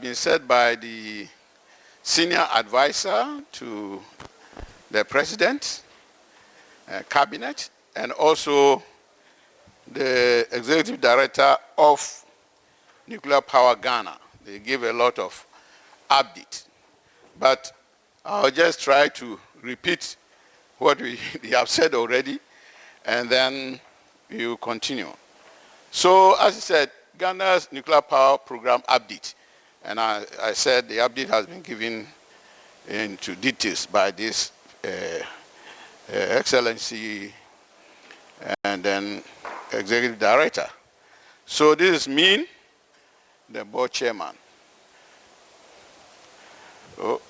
been said by the senior advisor to the president, cabinet, and also the executive director of Nuclear Power Ghana. They give a lot of update. But I'll just try to repeat what we have said already, and then we will continue. So, as I said, Ghana's nuclear power program update. And I said the update has been given into details by this Excellency and then Executive Director. So this is me, the board chairman. Oh,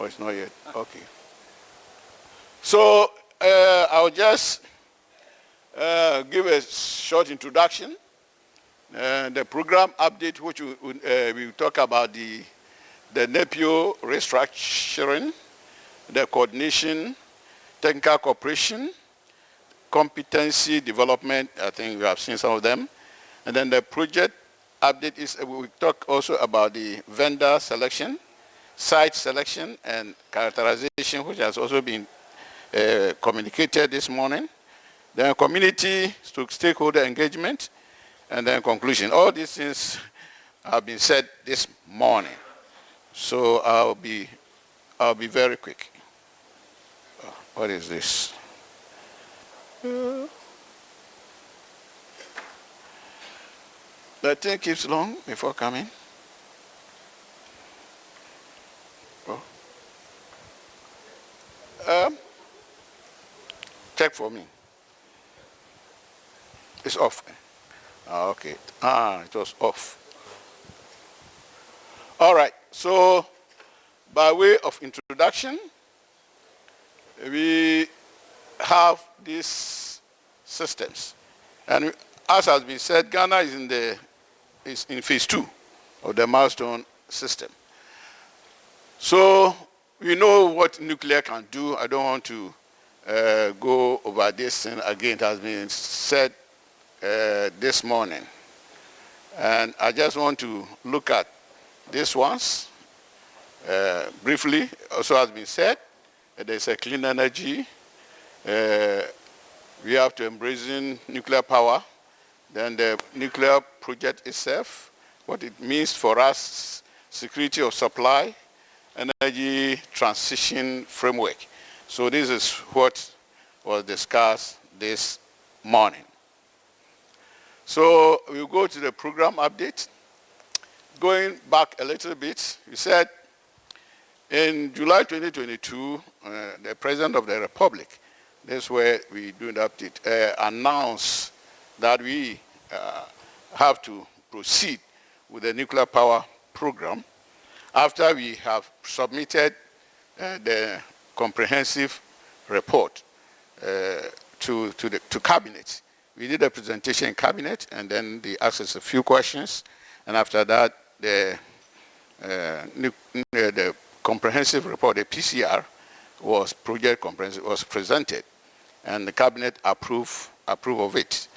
it's not yet. Okay. So I'll just give a short introduction. The program update, which we will talk about the NEPIO restructuring, the coordination, technical cooperation, competency development. I think we have seen some of them. And then the project update is we will talk also about the vendor selection, site selection, and characterization, which has also been communicated this morning. Then community stakeholder engagement, and then conclusion. All these things have been said this morning. So I'll be very quick. What is this? The thing keeps long before coming. Oh. Check for me. It's off. Okay. It was off. All right. So, by way of introduction, we have these systems, and as has been said, Ghana is in phase 2 of the milestone system. So we know what nuclear can do. I don't want to go over this, and again, it has been said this morning. And I just want to look at these ones briefly. Also has been said, there's a clean energy. We have to embrace nuclear power. Then the nuclear project itself, what it means for us, security of supply, energy transition framework. So this is what was discussed this morning. So we'll go to the program update. Going back a little bit, we said in July 2022, the President of the Republic, that's where we do the update, announced that we have to proceed with the nuclear power program after we have submitted the comprehensive report to Cabinet. We did a presentation in Cabinet, and then they asked us a few questions, and after that, the comprehensive report, the PCR, was presented, and the Cabinet approved of it.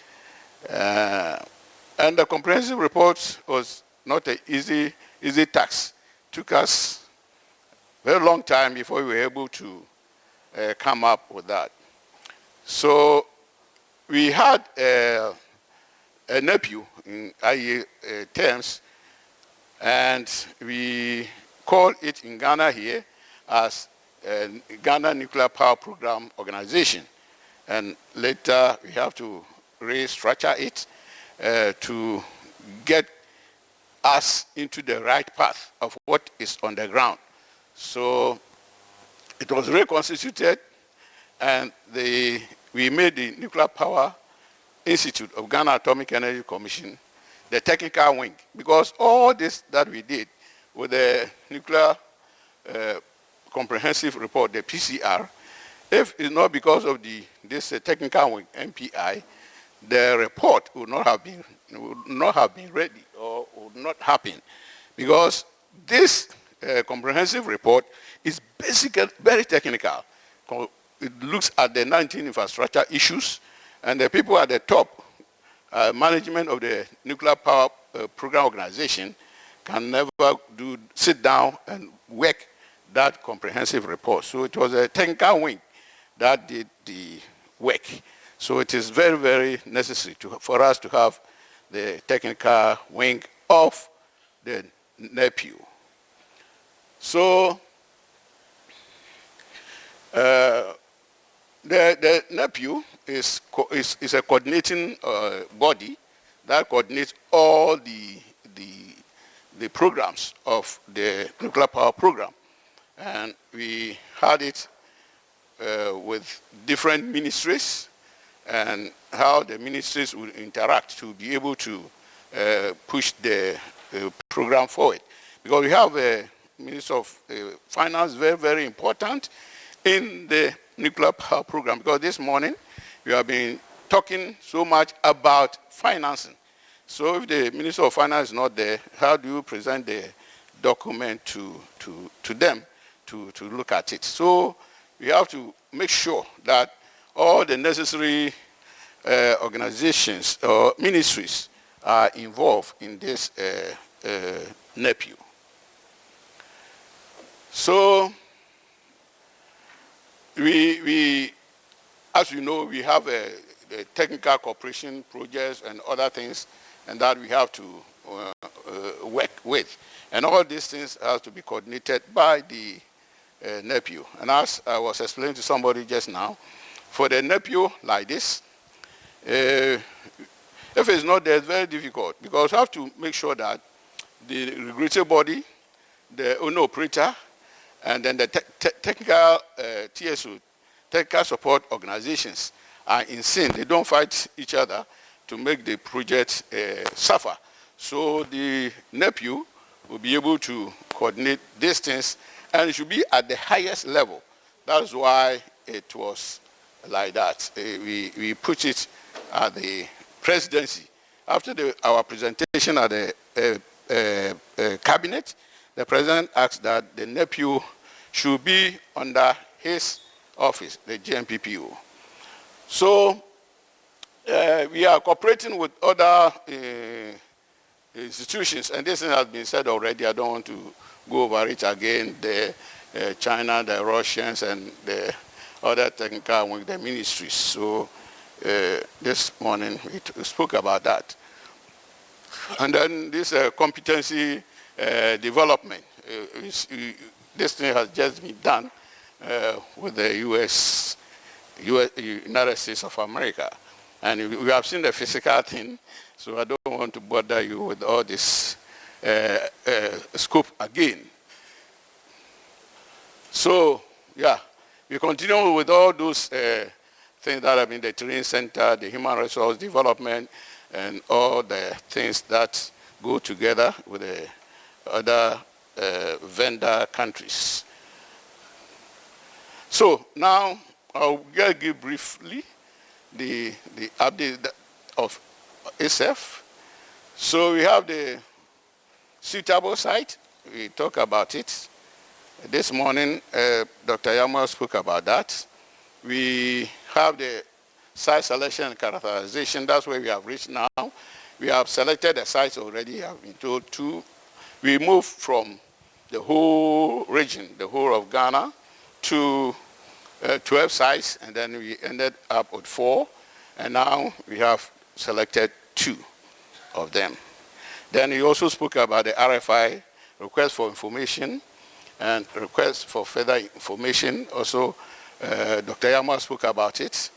And the comprehensive report was not an easy task. It took us a very long time before we were able to come up with that. So we had a NEPIO in IEA terms, and we call it in Ghana here as Ghana Nuclear Power Program Organization. And later we have to restructure it to get us into the right path of what is on the ground. So it was reconstituted, and we made the Nuclear Power Institute of Ghana Atomic Energy Commission the technical wing, because all this that we did with the nuclear comprehensive report, the PCR, if it's not because of this technical wing, MPI, the report would not have been ready or would not happen, because this comprehensive report is basically very technical. It looks at the 19 infrastructure issues, and the people at the top management of the nuclear power program organization can never sit down and work that comprehensive report. So it was a technical wing that did the work. So it is very, very necessary for us to have the technical wing of the NEPU. So the NEPU is a coordinating body that coordinates all the programs of the nuclear power program. And we had it with different ministries and how the ministries will interact to be able to push the program forward. Because we have a Minister of Finance, very, very important in the nuclear power program. Because this morning, we have been talking so much about financing. So if the Minister of Finance is not there, how do you present the document to them to look at it? So we have to make sure that all the necessary organizations or ministries are involved in this NEPU. So we, as you know, we have the technical cooperation projects and other things, and that we have to work with. And all these things have to be coordinated by the NEPU. And as I was explaining to somebody just now, for the NEPU like this, if it's not there, it's very difficult because you have to make sure that the regulatory body, the owner operator, and then the technical TSO, technical support organizations are in sync. They don't fight each other to make the project suffer. So the NEPU will be able to coordinate these things, and it should be at the highest level. That's why it was like that. We put it at the presidency. After our presentation at the cabinet, the president asked that the NEPU should be under his office, the GMPPO. So we are cooperating with other institutions, and this has been said already. I don't want to go over it again. The China, the Russians, and the other technical with the ministries. So this morning we spoke about that. And then this competency development. This thing has just been done with the United States of America. And we have seen the physical thing, so I don't want to bother you with all this scope again. So, yeah, we continue with all those things that have been the training center, the human resource development, and all the things that go together with the other vendor countries. So now I'll give briefly the update of SF. So we have the suitable site. We talk about it. This morning, Dr. Yama spoke about that. We have the site selection and characterization. That's where we have reached now. We have selected the sites already. I've been told to. We moved from the whole region, the whole of Ghana, to 12 sites, and then we ended up with 4, and now we have selected 2 of them. Then he also spoke about the RFI, request for information, and request for further information. Also, Dr. Yama spoke about it.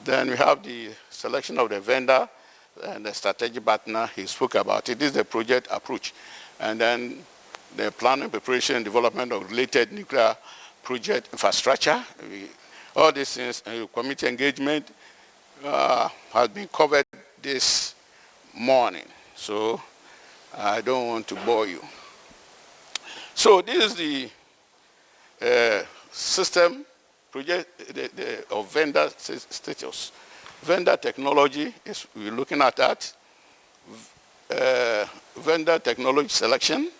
Then we have the selection of the vendor and the strategic partner. He spoke about it. This is the project approach. And then the planning, preparation, and development of related nuclear project infrastructure. All these things, community engagement has been covered this morning. So I don't want to bore you. So this is the system project of vendor status. Vendor technology, we're looking at that. Vendor technology selection,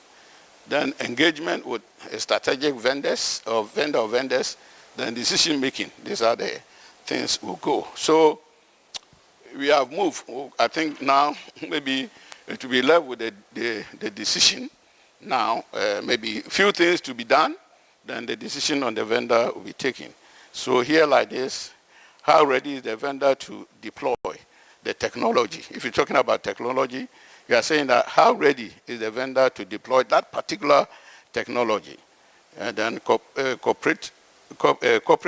then engagement with strategic vendors or vendor vendors, then decision making. These are the things we'll go. So we have moved. I think now maybe to be left with the decision now, maybe a few things to be done, then the decision on the vendor will be taken. So here like this, how ready is the vendor to deploy the technology? If you're talking about technology, you are saying that how ready is the vendor to deploy that particular technology? And then corporate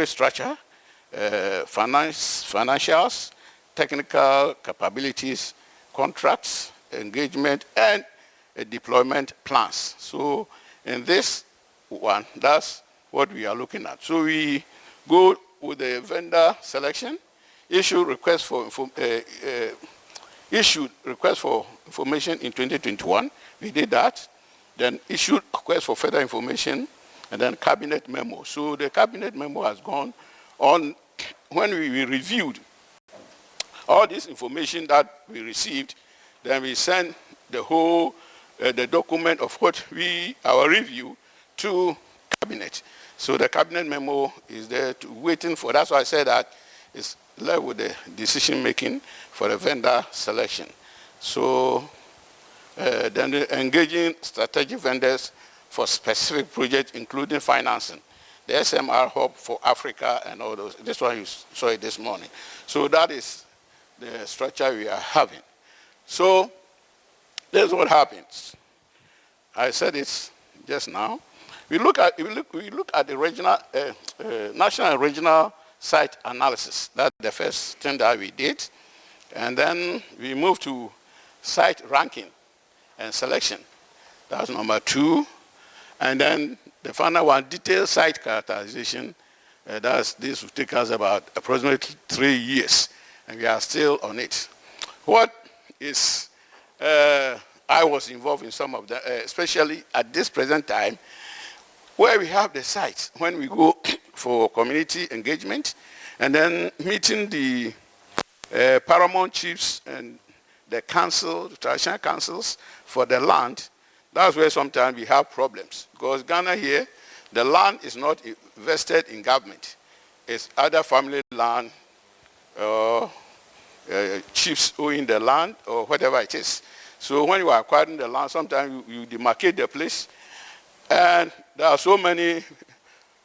structure, financials, technical capabilities, contracts, engagement, and deployment plans. So in this one, that's what we are looking at. So we go with the vendor selection, issue request for information in 2021. We did that. Then issued request for further information, and then cabinet memo. So the cabinet memo has gone on. When we reviewed all this information that we received, then we sent the whole the document of what our review to cabinet. So the cabinet memo is there waiting for. That's why I said that it's left with the decision making for the vendor selection. So then engaging strategic vendors for specific projects, including financing. The SMR hub for Africa and all those. This one you saw it this morning. So that is the structure we are having. So this is what happens. I said it just now. We look at the regional, national and regional site analysis. That's the first thing that we did. And then we moved to site ranking and selection. That's number 2. And then the final one, detailed site characterization. This will take us about approximately 3 years. And we are still on it. What is, I was involved in some of that, especially at this present time, where we have the sites, when we go for community engagement, and then meeting the paramount chiefs and the council, the traditional councils for the land. That's where sometimes we have problems. Because Ghana here, the land is not vested in government. It's either family land or chiefs owning the land or whatever it is. So when you are acquiring the land, sometimes you demarcate the place. And there are so many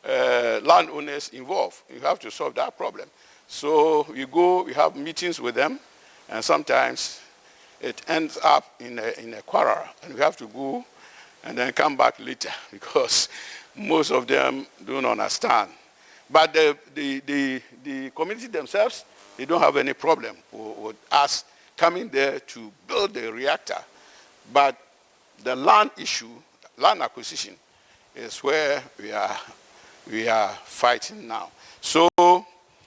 landowners involved. You have to solve that problem. So we have meetings with them, and sometimes it ends up in a quarrel, and we have to go and then come back later because most of them don't understand. But the community themselves, they don't have any problem with us coming there to build the reactor. But the land issue, land acquisition, is where we are fighting now. So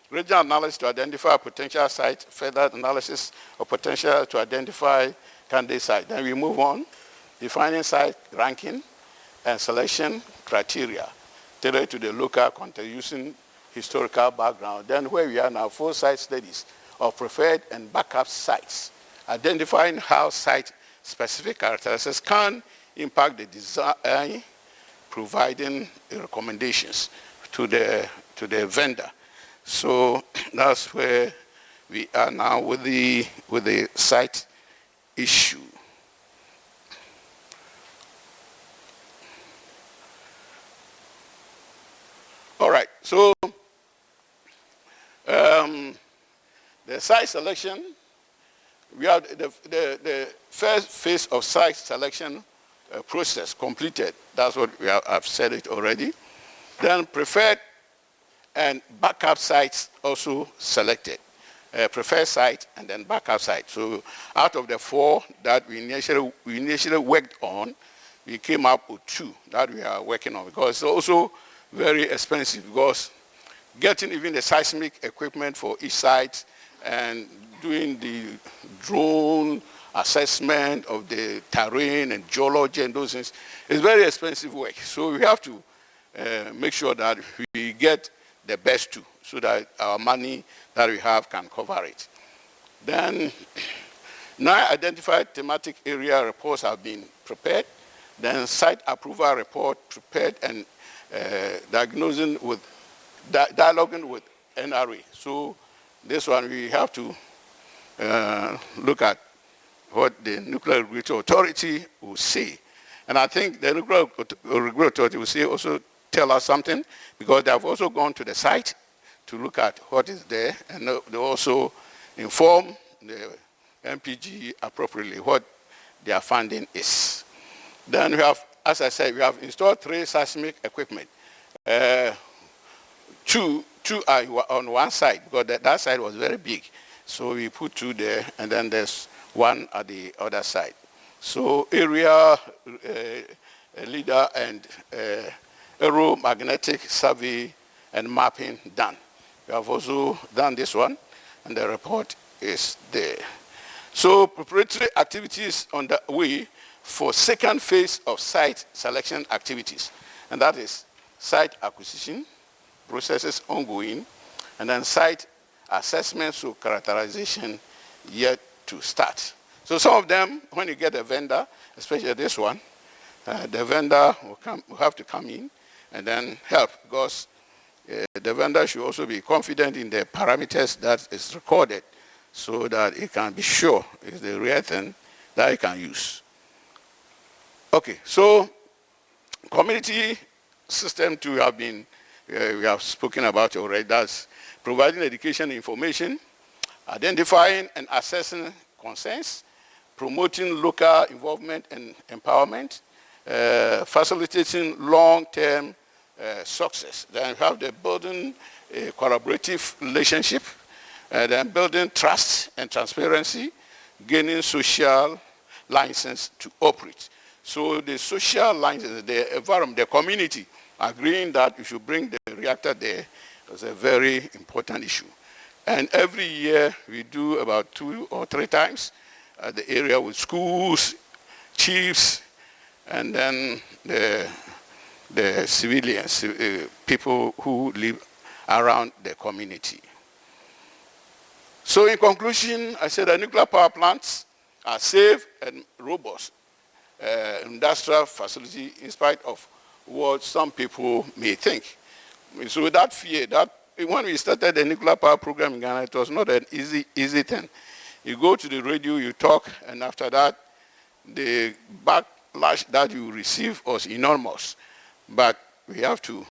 regional analysis to identify potential site, further analysis of potential to identify candidate site. Then we move on, defining site ranking and selection criteria, tailored to the local context using historical background. Then where we are now, 4 site studies of preferred and backup sites, identifying how site-specific characteristics can impact the design, providing recommendations to the vendor. So that's where we are now with the site issue. All right, so the site selection, we have the first phase of site selection process completed. That's what I've said it already. Then preferred and backup sites also selected. Preferred site and then backup site. So out of the 4 that we initially worked on, we came up with 2 that we are working on, because it's also very expensive, because getting even the seismic equipment for each site and doing the drone assessment of the terrain and geology and those things is very expensive work. So we have to make sure that we get the best 2 so that our money that we have can cover it. Then 9 identified thematic area reports have been prepared. Then site approval report prepared and diagnosing with dialoguing with NRA. So this one we have to look at what the Nuclear Regulatory Authority will say. And I think the Nuclear Regulatory Authority will say also tell us something, because they have also gone to the site to look at what is there, and they also inform the MPG appropriately what their funding is. Then we have, as I said, we have installed 3 seismic equipment. Two are on one side, because that side was very big. So we put 2 there, and then there's 1 at the other side. So area leader and aeromagnetic survey and mapping done. We have also done this one, and the report is there. So preparatory activities on the way for second phase of site selection activities, and that is site acquisition, processes ongoing, and then site assessment, so characterization yet to start. So some of them, when you get a vendor, especially this one, the vendor will have to come in and then help, because the vendor should also be confident in the parameters that is recorded, so that it can be sure it's the real thing that it can use. Okay, so community system too have been, we have spoken about already. That's providing education information, identifying and assessing concerns, promoting local involvement and empowerment, facilitating long-term success. Then we have the building a collaborative relationship, then building trust and transparency, gaining social license to operate. So the social license, the environment, the community agreeing that you should bring the reactor there is a very important issue. And every year we do about 2 or 3 times at the area with schools, chiefs, and then the civilians, people who live around the community. So in conclusion, I said that nuclear power plants are safe and robust industrial facility, in spite of what some people may think. So that fear, that when we started the nuclear power program in Ghana, it was not an easy thing. You go to the radio, you talk, and after that, the backlash that you receive was enormous. But we have to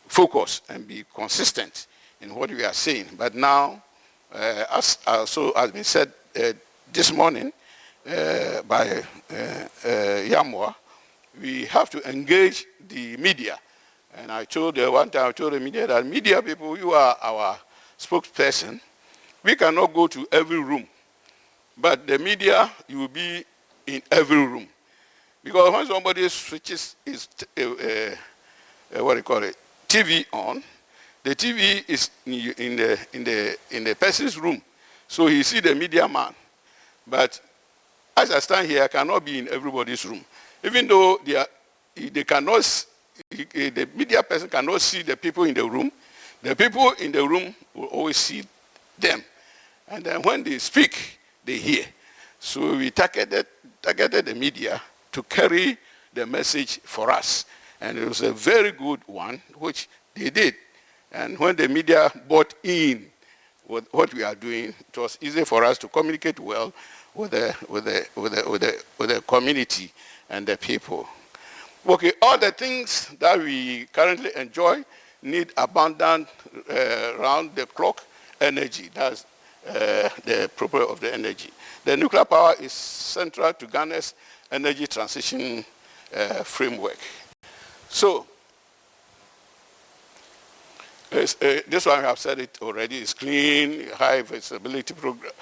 focus and be consistent in what we are saying. But now, as also has been said this morning by Yamwa, we have to engage the media. And I told one time, I told the media that media people, you are our spokesperson. We cannot go to every room. But the media, you will be in every room. Because when somebody switches his, what do you call it, TV on, the TV is in the person's room. So he see the media man. But as I stand here, I cannot be in everybody's room. Even though they cannot, the media person cannot see the people in the room, the people in the room will always see them. And then when they speak, they hear. So we targeted the media to carry the message for us. And it was a very good one, which they did. And when the media bought in with what we are doing, it was easy for us to communicate well with the community and the people. Okay, all the things that we currently enjoy need abundant round-the-clock energy. That's the property of the energy. The nuclear power is central to Ghana's energy transition framework. So, this one I have said it already, is clean, high visibility program,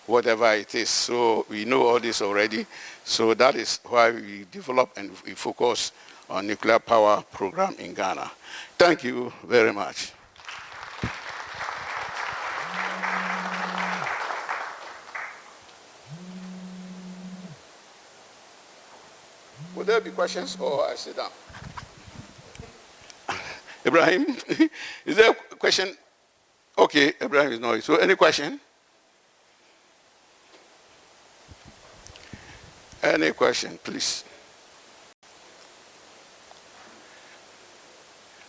whatever it is. So we know all this already. So that is why we develop and we focus on nuclear power program in Ghana. Thank you very much. Will there be questions or I sit down? Ibrahim, is there a question? Okay, Ibrahim is not. So any question? Any question, please?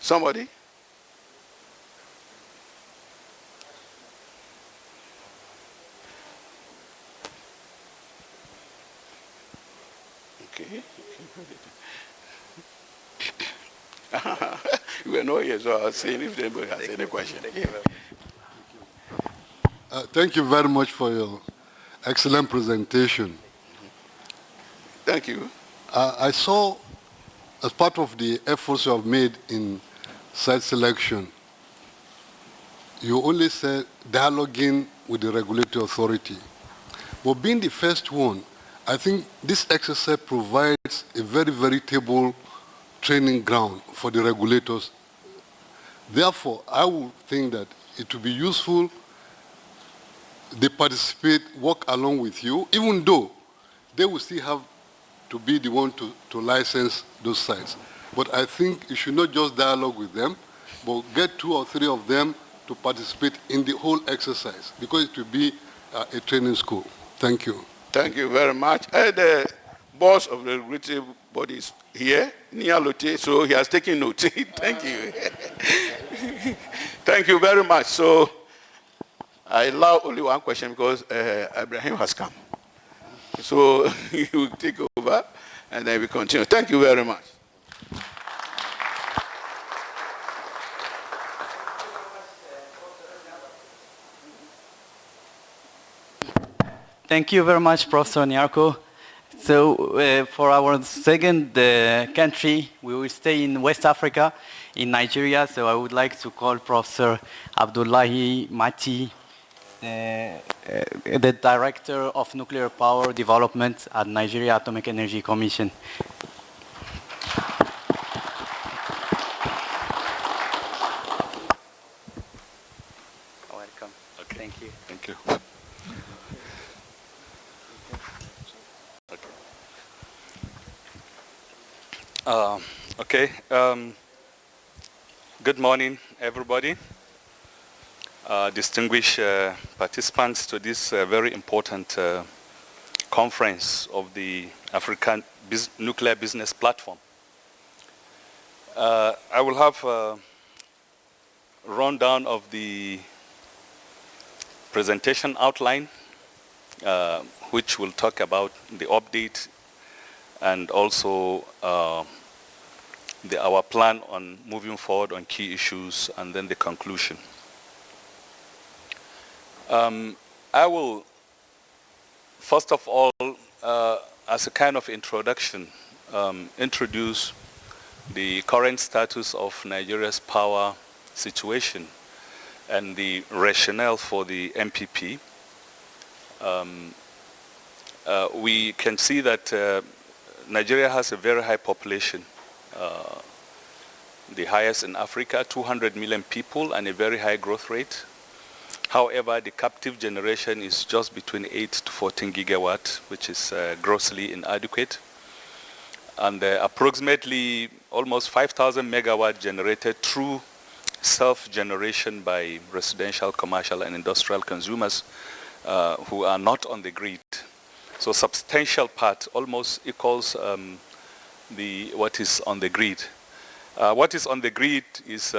Somebody? Okay. We are not here, so I was saying if anybody has any question. Thank you very much for your excellent presentation. Thank you. I saw, as part of the efforts you have made in site selection, you only said dialoguing with the regulatory authority. But being the first one, I think this exercise provides a very veritable training ground for the regulators. Therefore, I would think that it would be useful they participate, work along with you, even though they will still have to be the one to license those sites. But I think you should not just dialogue with them, but get 2 or 3 of them to participate in the whole exercise, because it will be a training school. Thank you. Thank you very much. The boss of the regulatory body is here, Nyarko, so he has taken note. Thank you. Thank you very much. So I allow only one question because Ibrahim has come. So he will take over and then we continue. Thank you very much. Thank you very much, Professor Nyarko. So for our second country, we will stay in West Africa, in Nigeria. So I would like to call Professor Abdullahi Mati, the Director of Nuclear Power Development at Nigeria Atomic Energy Commission. Welcome. Okay. Thank you. Thank you. Okay. Good morning, everybody. Distinguished participants to this very important conference of the African Nuclear Business Platform. I will have a rundown of the presentation outline, which will talk about the update and also our plan on moving forward on key issues, and then the conclusion. I will, first of all, as a kind of introduction, introduce the current status of Nigeria's power situation and the rationale for the MPP. We can see that Nigeria has a very high population, the highest in Africa, 200 million people, and a very high growth rate. However, the captive generation is just between 8 to 14 gigawatt, which is grossly inadequate. And approximately almost 5,000 megawatt generated through self-generation by residential, commercial, and industrial consumers who are not on the grid. So substantial part almost equals what is on the grid. What is on the grid is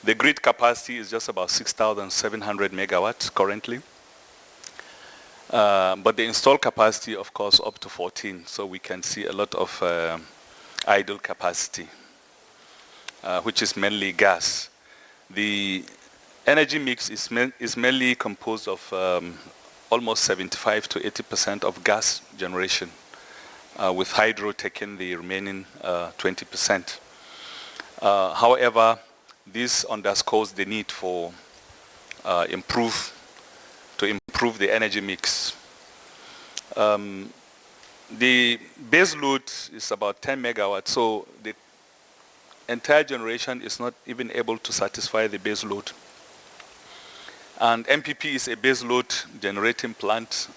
the grid capacity is just about 6,700 megawatts currently. But the installed capacity, of course, up to 14. So we can see a lot of idle capacity, which is mainly gas. The energy mix is mainly composed of almost 75 to 80% of gas generation, with hydro taking the remaining 20%. However, this underscores the need for improve the energy mix. The base load is about 10 megawatts, so the entire generation is not even able to satisfy the base load. And MPP is a base load generating plant,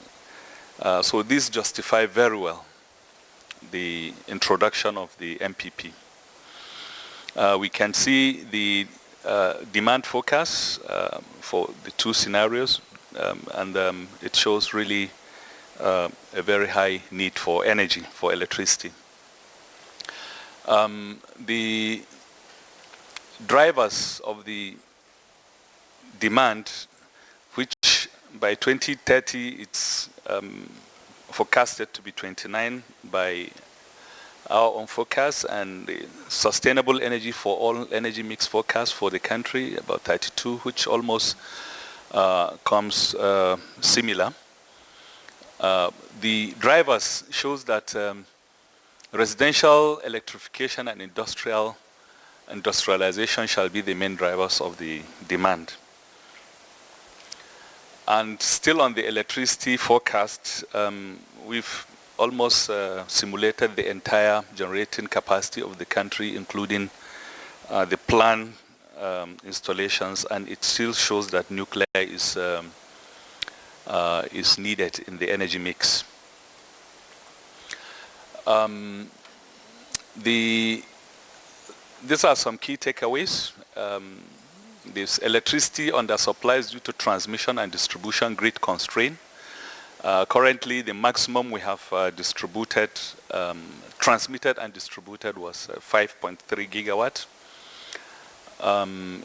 so this justifies very well the introduction of the MPP. We can see the demand forecast for the two scenarios, and it shows really a very high need for energy, for electricity. The drivers of the demand, which by 2030 it's forecasted to be 29 by our own forecast, and the sustainable energy for all energy mix forecast for the country, about 32, which almost comes similar. The drivers shows that residential electrification and industrialization shall be the main drivers of the demand. And still on the electricity forecast, we've almost simulated the entire generating capacity of the country, including the planned installations, and it still shows that nuclear is needed in the energy mix. These are some key takeaways. This electricity undersupply is due to transmission and distribution grid constraint. Currently, the maximum we have transmitted and distributed was 5.3 gigawatt.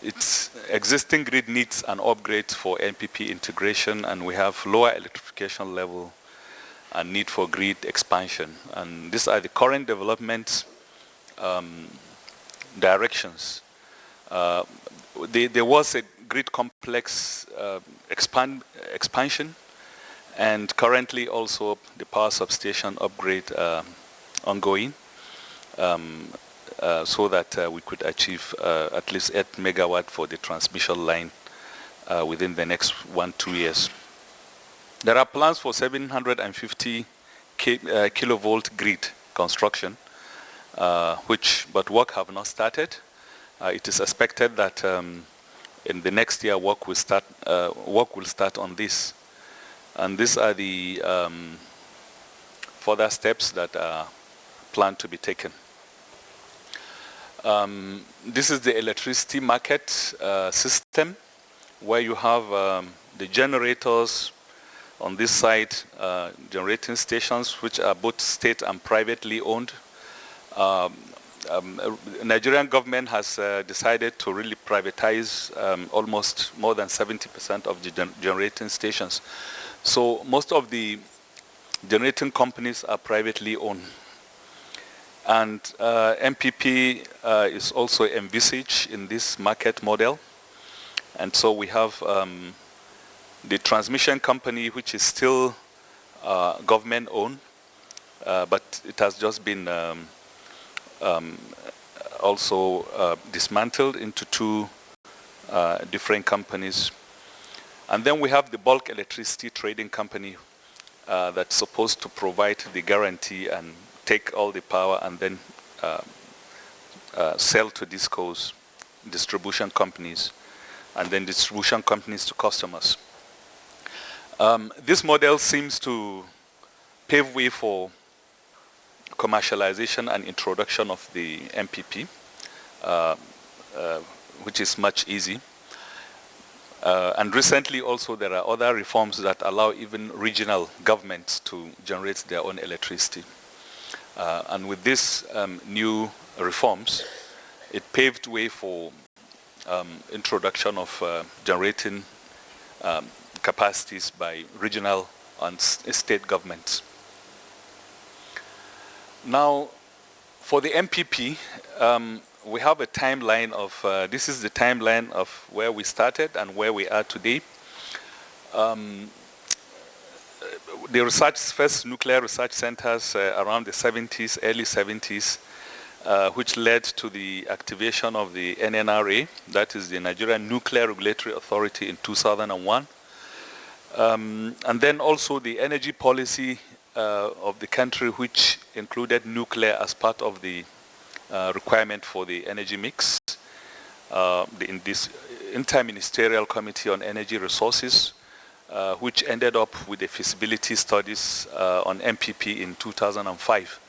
Its existing grid needs an upgrade for NPP integration, and we have lower electrification level and need for grid expansion. And these are the current development directions. There was a grid complex expansion, and currently also the power substation upgrade ongoing, so that we could achieve at least 8 megawatt for the transmission line within the next 1-2 years. There are plans for 750 kilovolt grid construction, but work have not started. It is expected that in the next year work will start on this. And these are the further steps that are planned to be taken. This is the electricity market system, where you have the generators on this side, generating stations, which are both state and privately owned. Nigerian government has decided to really privatize almost more than 70% of the generating stations. So most of the generating companies are privately owned. And MPP is also envisaged in this market model. And so we have the transmission company, which is still government owned, but it has just been also dismantled into two different companies. And then we have the bulk electricity trading company that's supposed to provide the guarantee and take all the power and then sell to discos, distribution companies, and then distribution companies to customers. This model seems to pave way for commercialization and introduction of the MPP, which is much easy. And recently also there are other reforms that allow even regional governments to generate their own electricity. And with these new reforms, it paved way for introduction of generating capacities by regional and state governments. Now, for the MPP, we have a timeline of, this is the timeline of where we started and where we are today. The first nuclear research centers around the 70s, early 70s, which led to the activation of the NNRA, that is the Nigerian Nuclear Regulatory Authority, in 2001. And then also the energy policy of the country, which included nuclear as part of the requirement for the energy mix. In this Interministerial Committee on Energy Resources, which ended up with the feasibility studies on MPP in 2005.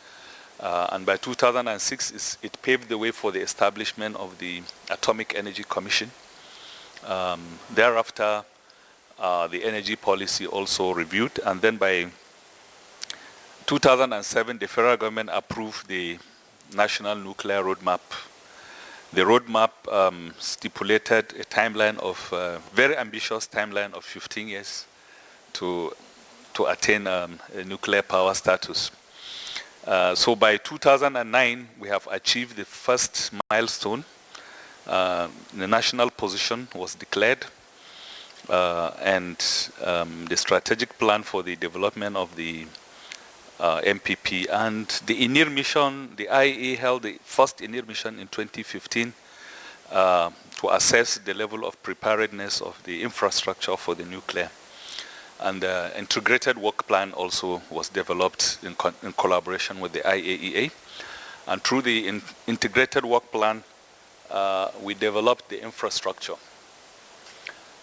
And by 2006, it paved the way for the establishment of the Atomic Energy Commission. Thereafter, the energy policy also reviewed, and then by 2007, the federal government approved the National Nuclear Roadmap. The roadmap stipulated a timeline of, very ambitious timeline of 15 years to to attain a nuclear power status. So by 2009, we have achieved the first milestone. The national position was declared, and the strategic plan for the development of the MPP and the INIR mission. The IAEA held the first INIR mission in 2015 to assess the level of preparedness of the infrastructure for the nuclear. And the integrated work plan also was developed in collaboration with the IAEA. And through the integrated work plan, we developed the infrastructure.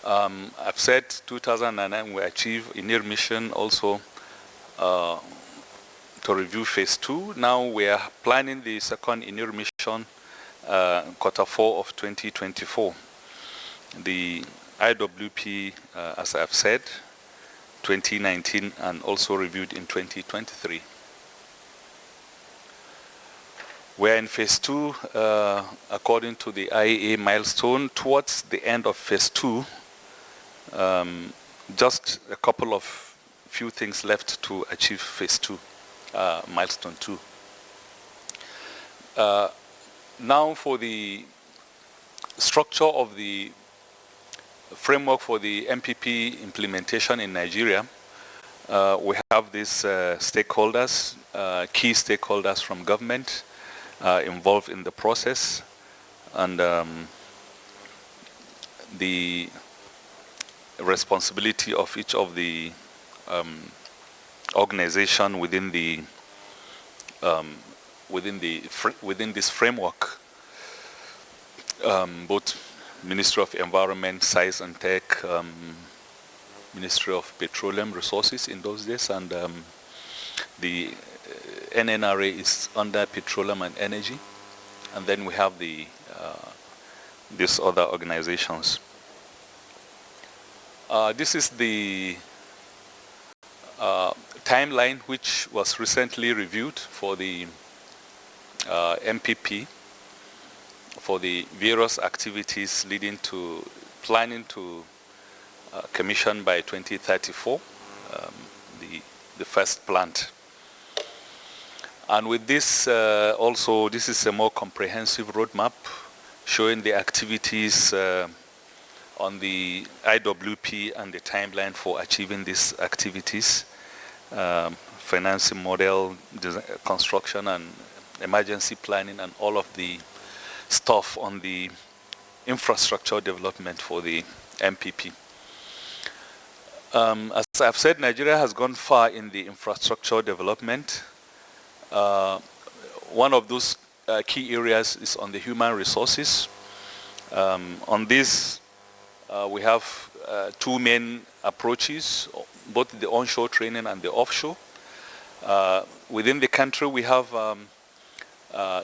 I've said 2009 we achieved INIR mission also to review phase 2. Now we are planning the second INIR mission Q4 of 2024. The IWP, as I've said, 2019 and also reviewed in 2023. We're in phase 2 according to the IAEA milestone. Towards the end of phase 2, just a couple of few things left to achieve phase 2, milestone 2. Now for the structure of the framework for the MPP implementation in Nigeria, we have these stakeholders, key stakeholders from government involved in the process, and the responsibility of each of the organization within this framework, both Ministry of Environment, Science and Tech, Ministry of Petroleum Resources in those days, and the NNRA is under Petroleum and Energy, and then we have the these other organizations. This is the timeline which was recently reviewed for the MPP, for the various activities leading to planning to commission by 2034 the first plant. And with this also, this is a more comprehensive roadmap showing the activities on the IWP and the timeline for achieving these activities, financing model, design, construction and emergency planning, and all of the stuff on the infrastructure development for the MPP. As I've said, Nigeria has gone far in the infrastructure development. One of those key areas is on the human resources. On this, we have two main approaches, both the onshore training and the offshore. Within the country, we have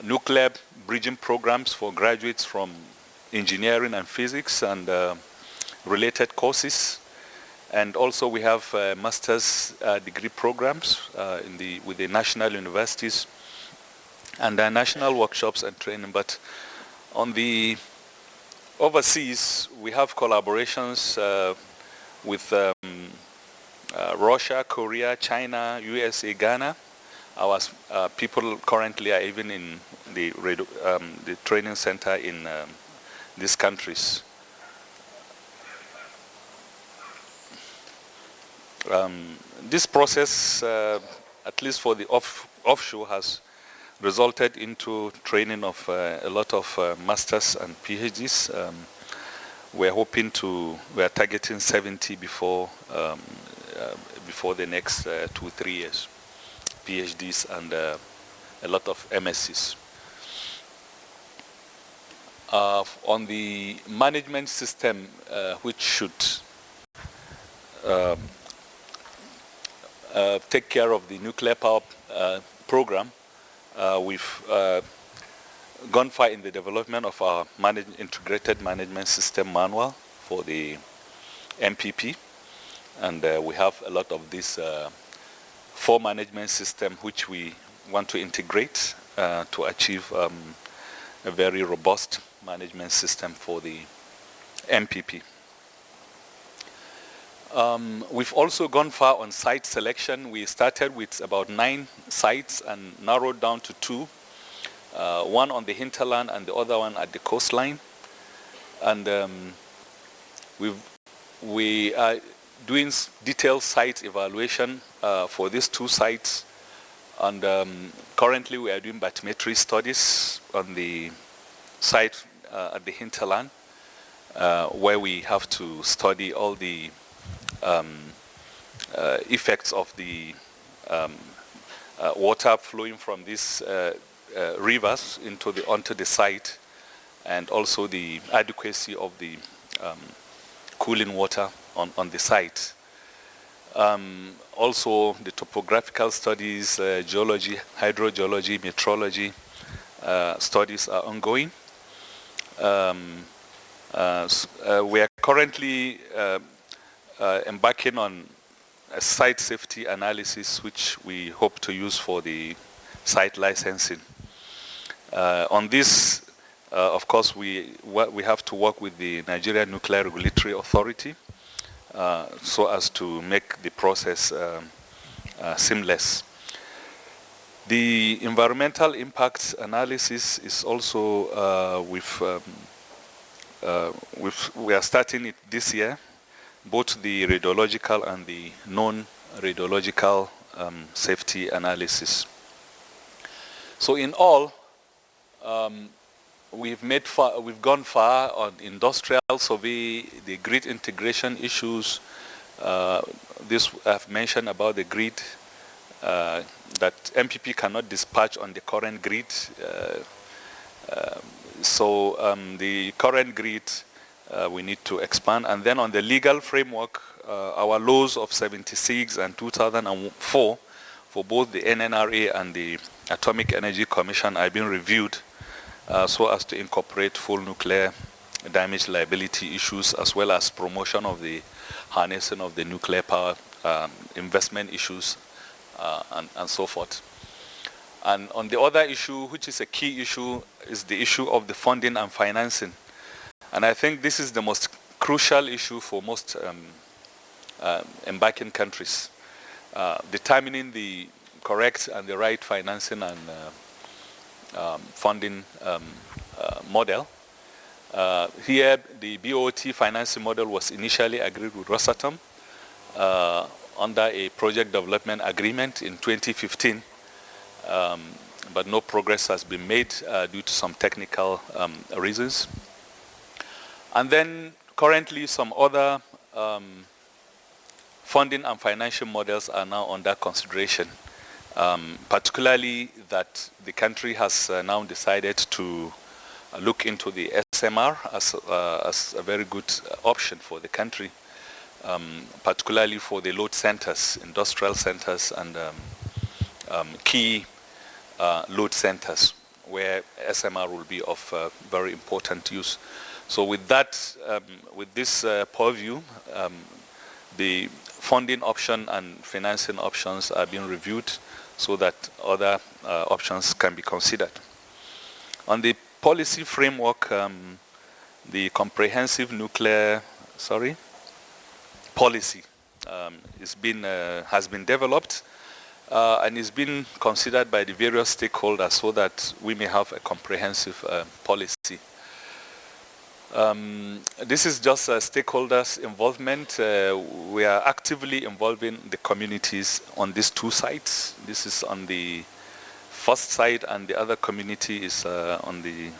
nuclear bridging programs for graduates from engineering and physics and related courses. And also we have master's degree programs with the national universities and national workshops and training. But on the overseas, we have collaborations with Russia, Korea, China, USA, Ghana. Our people currently are even in the training center in these countries. This process, at least for the offshore, has resulted into training of a lot of masters and PhDs. We're targeting 70 before the next 2-3 years, PhDs and a lot of MScs. On the management system, which should take care of the nuclear power program, we've gone far in the development of our integrated management system manual for the MPP, and we have a lot of these 4 management system which we want to integrate to achieve a very robust management system for the MPP. We've also gone far on site selection. We started with about 9 sites and narrowed down to 2, one on the hinterland and the other one at the coastline. And we are doing detailed site evaluation for these 2 sites. And currently we are doing bathymetry studies on the site at the hinterland, where we have to study all the effects of the water flowing from these rivers onto the site, and also the adequacy of the cooling water on the site. Also the topographical studies, geology, hydrogeology, meteorology studies are ongoing. We are currently embarking on a site safety analysis, which we hope to use for the site licensing. On this, of course, we have to work with the Nigeria Nuclear Regulatory Authority so as to make the process seamless. The environmental impact analysis is also, we are starting it this year, both the radiological and the non-radiological safety analysis. So in all, we've gone far on industrial survey, the grid integration issues. This I've mentioned about the grid, that MPP cannot dispatch on the current grid. So the current grid we need to expand. And then on the legal framework, our laws of 76 and 2004 for both the NNRA and the Atomic Energy Commission are being reviewed so as to incorporate full nuclear damage liability issues, as well as promotion of the harnessing of the nuclear power, investment issues, and so forth. And on the other issue, which is a key issue, is the issue of the funding and financing. And I think this is the most crucial issue for most embarking countries. Determining the correct and the right financing and funding model. Here, the BOT financing model was initially agreed with Rosatom under a project development agreement in 2015, but no progress has been made due to some technical reasons. And then currently some other funding and financial models are now under consideration, particularly that the country has now decided to look into the SMR as a very good option for the country, particularly for the load centers, industrial centers, and key load centers where SMR will be of very important use. So with that, with this purview, the funding option and financing options are being reviewed so that other options can be considered. On the policy framework, the comprehensive nuclear policy has been developed and is being considered by the various stakeholders so that we may have a comprehensive policy. This is just stakeholders' involvement. We are actively involving the communities on these 2 sites. This is on the first site, and the other community is on the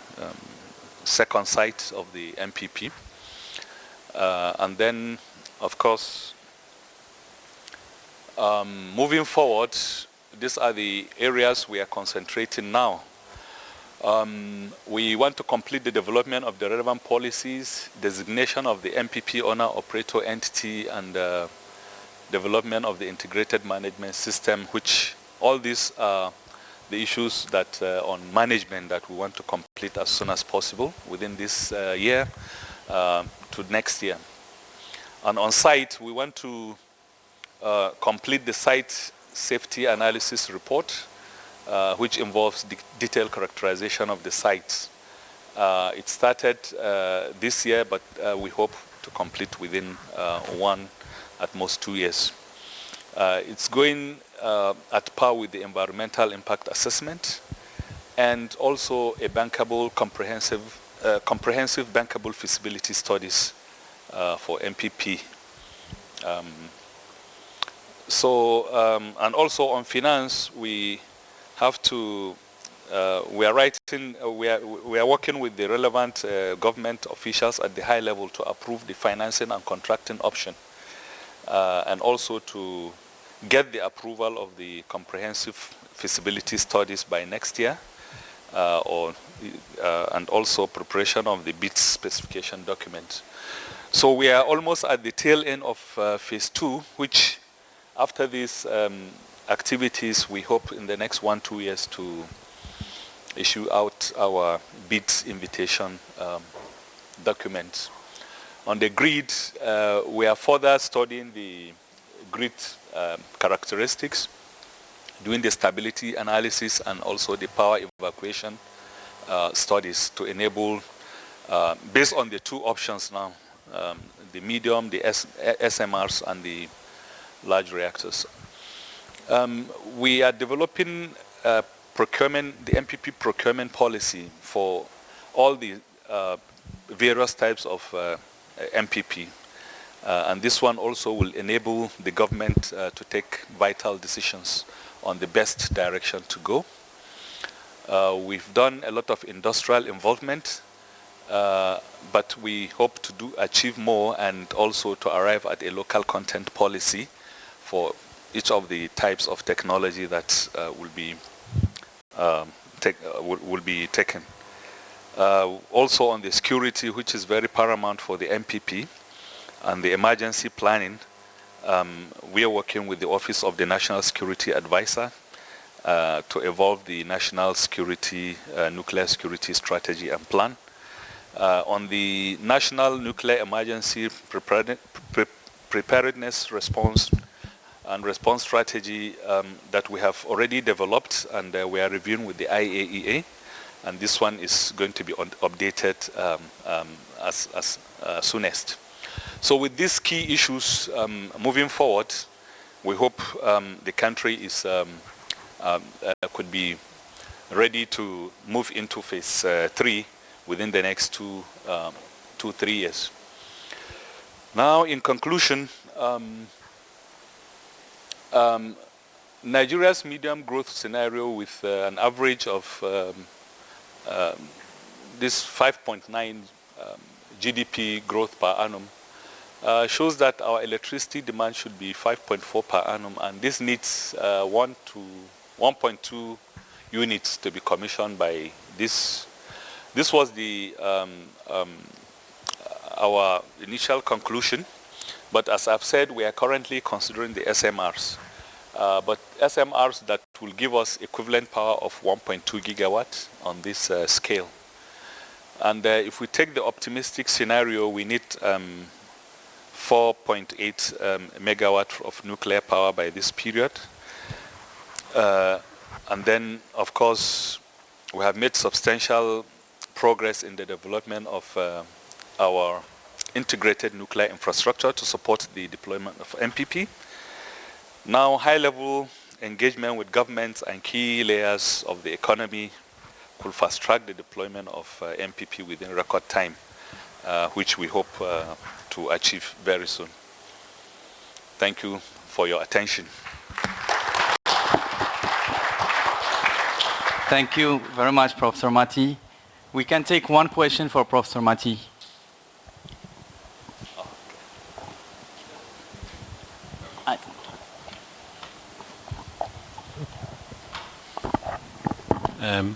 second site of the MPP. And then, of course, moving forward, these are the areas we are concentrating now. We want to complete the development of the relevant policies, designation of the MPP owner-operator entity, and development of the integrated management system, which all these are the issues that on management that we want to complete as soon as possible within this year to next year. And on site, we want to complete the site safety analysis report, which involves the detailed characterization of the sites. It started this year, but we hope to complete within 1 at most 2 years. It's going at par with the environmental impact assessment and also a bankable, comprehensive bankable feasibility studies for MPP. And also on finance, we have to, we are working with the relevant government officials at the high level to approve the financing and contracting option, and also to get the approval of the comprehensive feasibility studies by next year, and also preparation of the bid specification document. So we are almost at the tail end of phase 2, which after these activities, we hope in the next 1-2 years to issue out our bids invitation document. On the grid, we are further studying the grid characteristics, doing the stability analysis and also the power evacuation studies to enable, based on the 2 options now, the medium, the SMRs and the large reactors. We are developing procurement, the MPP procurement policy for all the various types of MPP. And this one also will enable the government to take vital decisions on the best direction to go. We've done a lot of industrial involvement, but we hope to achieve more and also to arrive at a local content policy for each of the types of technology that will be taken. Also on the security, which is very paramount for the MPP, and the emergency planning, we are working with the Office of the National Security Advisor to evolve the National Security, Nuclear Security Strategy and Plan. On the National Nuclear Emergency Preparedness Response Strategy that we have already developed, and we are reviewing with the IAEA, and this one is going to be updated as soonest. So with these key issues moving forward, we hope the country is could be ready to move into phase 3 within the next 2-3 years. Now, in conclusion, Nigeria's medium growth scenario with an average of this 5.9 GDP growth per annum shows that our electricity demand should be 5.4 per annum, and this needs 1 to 1.2 units to be commissioned by this. This was the our initial conclusion, but as I've said, we are currently considering the SMRs. But SMRs that will give us equivalent power of 1.2 gigawatts on this scale. And if we take the optimistic scenario, we need 4.8 megawatt of nuclear power by this period. And then, of course, we have made substantial progress in the development of our integrated nuclear infrastructure to support the deployment of MPP. Now, high-level engagement with governments and key layers of the economy could fast-track the deployment of MPP within record time, which we hope to achieve very soon. Thank you for your attention. Thank you very much, Professor Mati. We can take one question for Professor Mati.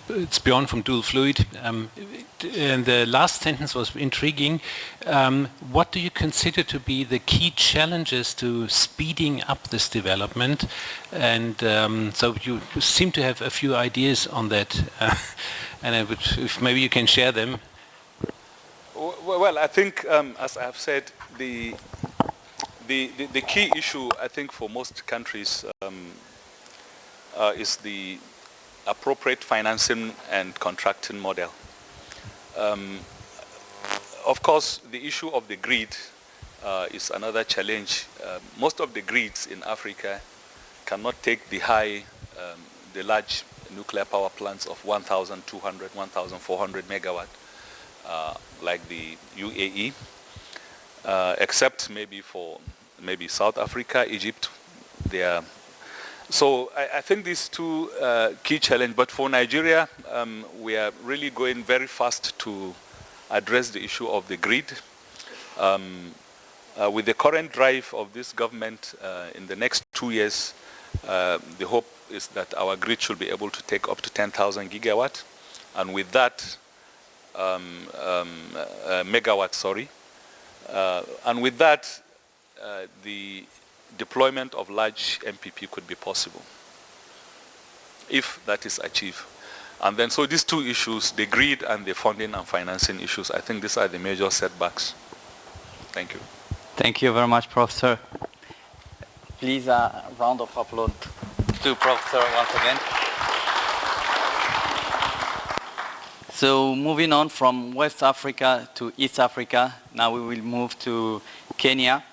It's Bjorn from Dual Fluid. And the last sentence was intriguing. What do you consider to be the key challenges to speeding up this development? And so you seem to have a few ideas on that. And I would, if maybe you can share them. Well, I think, as I've said, the key issue, I think, for most countries is the appropriate financing and contracting model. Of course, the issue of the grid is another challenge most of the grids in Africa cannot take the large nuclear power plants of 1,200, 1,400 megawatt, like the UAE, except maybe for South Africa, Egypt. So I think these two key challenges. But for Nigeria, we are really going very fast to address the issue of the grid. With the current drive of this government, in the next 2 years, the hope is that our grid should be able to take up to 10,000 gigawatt, and with that, megawatt, sorry. And with that, the deployment of large MPP could be possible, if that is achieved. And then, so these two issues, the grid and the funding and financing issues, I think these are the major setbacks. Thank you. Thank you very much, Professor. Please, a round of applause to Professor once again. So moving on from West Africa to East Africa, now we will move to Kenya.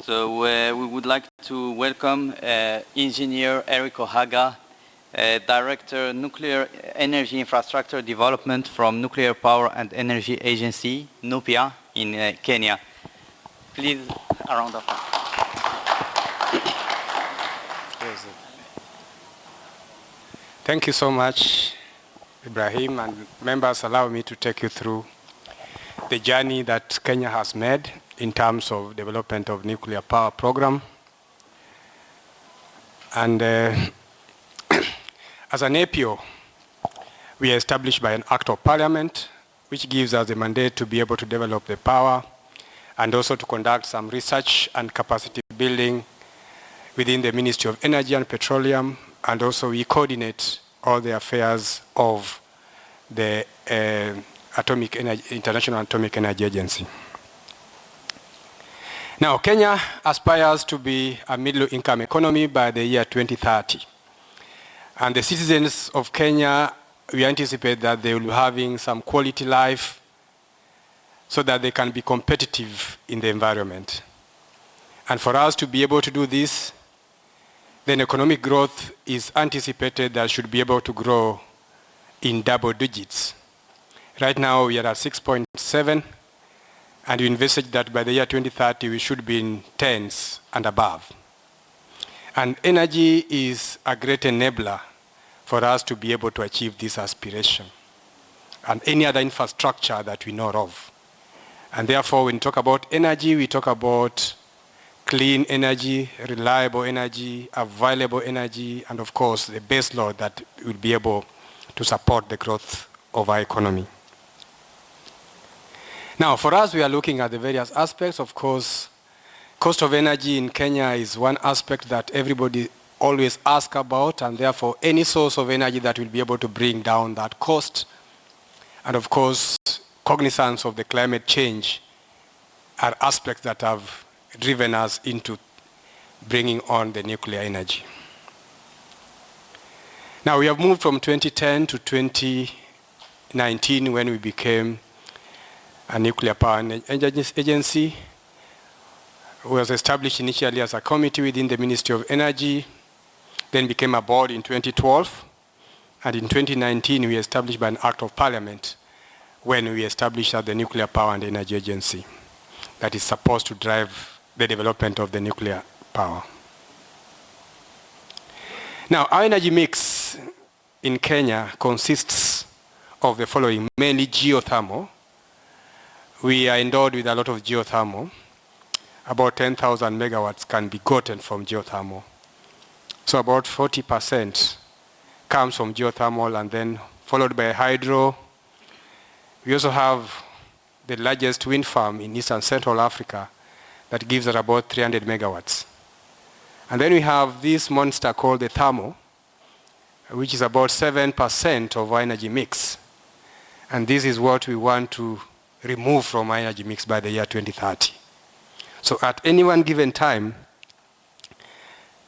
So we would like to welcome Engineer Erick Ohaga, Director Nuclear Energy Infrastructure Development from Nuclear Power and Energy Agency, NUPIA, in Kenya. Please, a round of applause. Thank you so much, Ibrahim, and members, allow me to take you through the journey that Kenya has made in terms of development of nuclear power program. And as an APO, we are established by an Act of Parliament, which gives us the mandate to be able to develop the power and also to conduct some research and capacity building within the Ministry of Energy and Petroleum, and also we coordinate all the affairs of the International Atomic Energy Agency. Now, Kenya aspires to be a middle-income economy by the year 2030. And the citizens of Kenya, we anticipate that they will be having some quality life so that they can be competitive in the environment. And for us to be able to do this, then economic growth is anticipated that should be able to grow in double digits. Right now, we are at 6.7, and we envisage that by the year 2030, we should be in tens and above. And energy is a great enabler for us to be able to achieve this aspiration, and any other infrastructure that we know of. And therefore, when we talk about energy, we talk about clean energy, reliable energy, available energy, and of course, the base load that will be able to support the growth of our economy. Now, for us, we are looking at the various aspects. Of course, cost of energy in Kenya is one aspect that everybody always asks about, and therefore, any source of energy that will be able to bring down that cost. And of course, cognizance of the climate change are aspects that have driven us into bringing on the nuclear energy. Now, we have moved from 2010 to 2019 when we became a nuclear power agency. It was established initially as a committee within the Ministry of Energy, then became a board in 2012, and in 2019 we established by an Act of Parliament when we established the Nuclear Power and Energy Agency that is supposed to drive the development of the nuclear power. Now, our energy mix in Kenya consists of the following: mainly geothermal. We are endowed with a lot of geothermal. About 10,000 megawatts can be gotten from geothermal. So about 40% comes from geothermal, and then followed by hydro. We also have the largest wind farm in East and Central Africa that gives us about 300 megawatts. And then we have this monster called the thermal, which is about 7% of our energy mix. And this is what we want to remove from our energy mix by the year 2030. So at any one given time,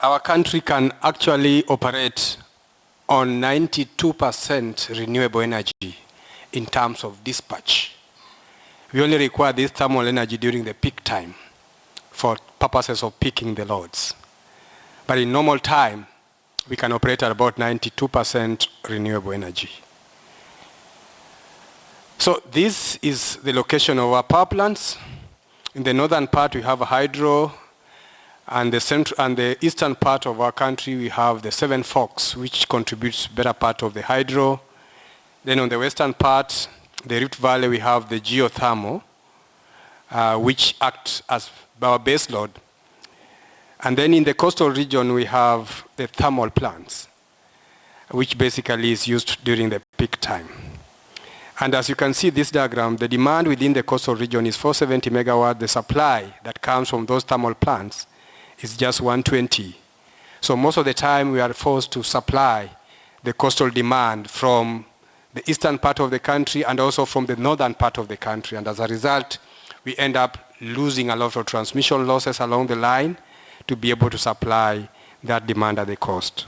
our country can actually operate on 92% renewable energy in terms of dispatch. We only require this thermal energy during the peak time for purposes of peaking the loads. But in normal time, we can operate at about 92% renewable energy. So this is the location of our power plants. In the northern part, we have hydro, and the eastern part of our country, we have the Seven Forks, which contributes better part of the hydro. Then on the western part, the Rift Valley, we have the geothermal, which acts as our base load. And then in the coastal region, we have the thermal plants, which basically is used during the peak time. And as you can see this diagram, the demand within the coastal region is 470 megawatts. The supply that comes from those thermal plants is just 120. So most of the time we are forced to supply the coastal demand from the eastern part of the country and also from the northern part of the country. And as a result, we end up losing a lot of transmission losses along the line to be able to supply that demand at the coast.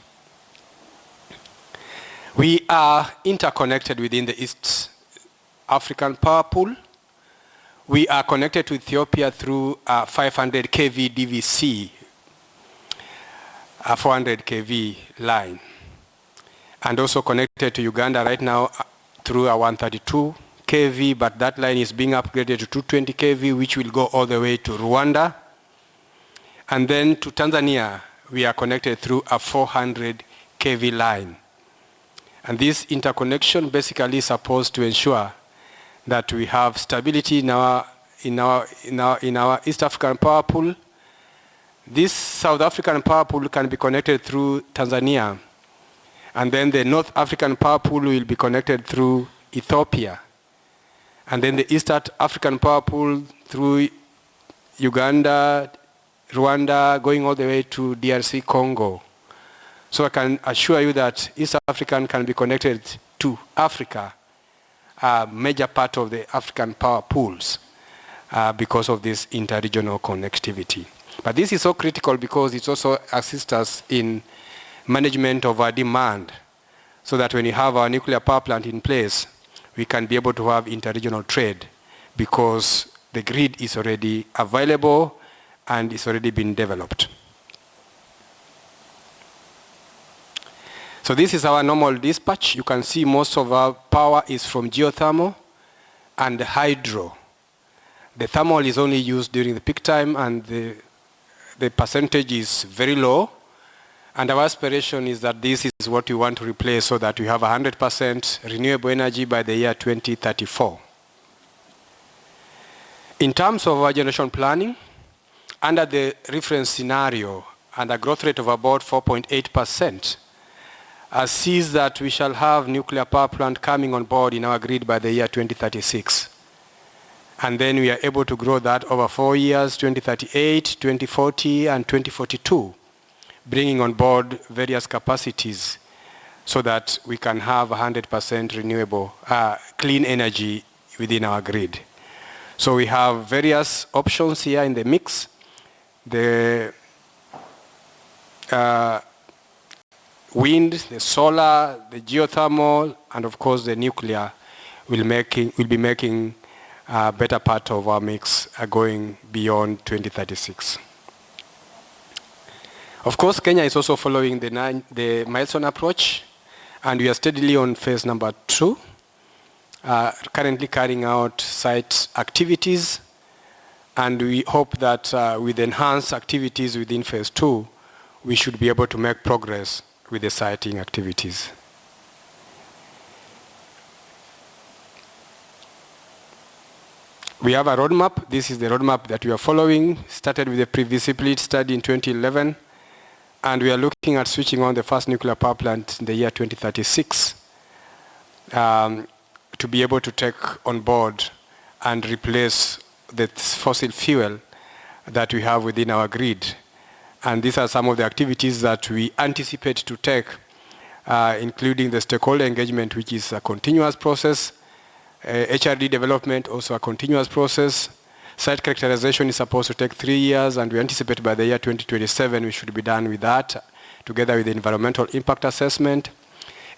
We are interconnected within the East African power pool. We are connected to Ethiopia through a 500 kV DVC, a 400 kV line, and also connected to Uganda right now through a 132 kV, but that line is being upgraded to 220 kV, which will go all the way to Rwanda. And then to Tanzania, we are connected through a 400 kV line. And this interconnection basically is supposed to ensure that we have stability in our East African power pool. This South African power pool can be connected through Tanzania. And then the North African power pool will be connected through Ethiopia. And then the East African power pool through Uganda, Rwanda, going all the way to DRC Congo. So I can assure you that East African can be connected to Africa, a major part of the African power pools, because of this interregional connectivity. But this is so critical because it also assists us in management of our demand, so that when you have our nuclear power plant in place, we can be able to have interregional trade because the grid is already available and it's already been developed. So this is our normal dispatch. You can see most of our power is from geothermal and hydro. The thermal is only used during the peak time and the percentage is very low. And our aspiration is that this is what we want to replace so that we have 100% renewable energy by the year 2034. In terms of our generation planning, under the reference scenario and a growth rate of about 4.8%, sees that we shall have nuclear power plant coming on board in our grid by the year 2036. And then we are able to grow that over 4 years, 2038, 2040, and 2042, bringing on board various capacities so that we can have 100% renewable, clean energy within our grid. So we have various options here in the mix. The wind, the solar, the geothermal, and of course the nuclear will be making a better part of our mix going beyond 2036. Of course, Kenya is also following the milestone approach, and we are steadily on phase number 2, currently carrying out site activities, and we hope that with enhanced activities within phase 2, we should be able to make progress with the siting activities. We have a roadmap. This is the roadmap that we are following. Started with a pre-feasibility study in 2011, and we are looking at switching on the first nuclear power plant in the year 2036 to be able to take on board and replace the fossil fuel that we have within our grid. And these are some of the activities that we anticipate to take, including the stakeholder engagement, which is a continuous process. HRD development, also a continuous process. Site characterization is supposed to take 3 years, and we anticipate by the year 2027 we should be done with that, together with the environmental impact assessment.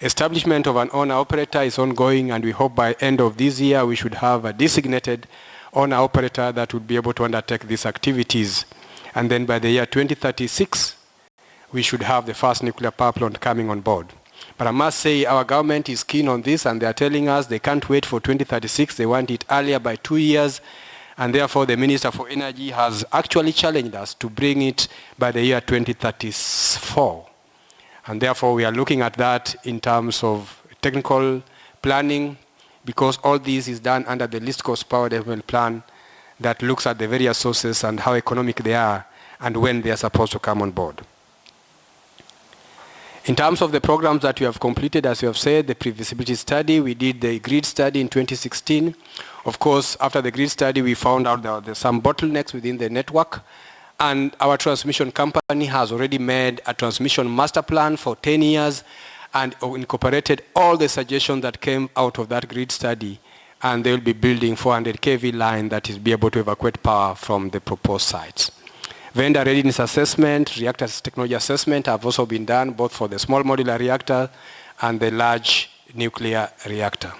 Establishment of an owner-operator is ongoing, and we hope by end of this year we should have a designated owner-operator that would be able to undertake these activities And then by the year 2036, we should have the first nuclear power plant coming on board. But I must say our government is keen on this, and they are telling us they can't wait for 2036. They want it earlier by 2 years. And therefore, the Minister for Energy has actually challenged us to bring it by the year 2034. And therefore, we are looking at that in terms of technical planning, because all this is done under the least cost power development plan that looks at the various sources and how economic they are and when they are supposed to come on board. In terms of the programs that we have completed, as you have said, the pre-feasibility study, we did the grid study in 2016. Of course, after the grid study, we found out that there's some bottlenecks within the network, and our transmission company has already made a transmission master plan for 10 years and incorporated all the suggestions that came out of that grid study, and they will be building 400 kV line that is be able to evacuate power from the proposed sites. Vendor readiness assessment, reactor technology assessment have also been done both for the small modular reactor and the large nuclear reactor.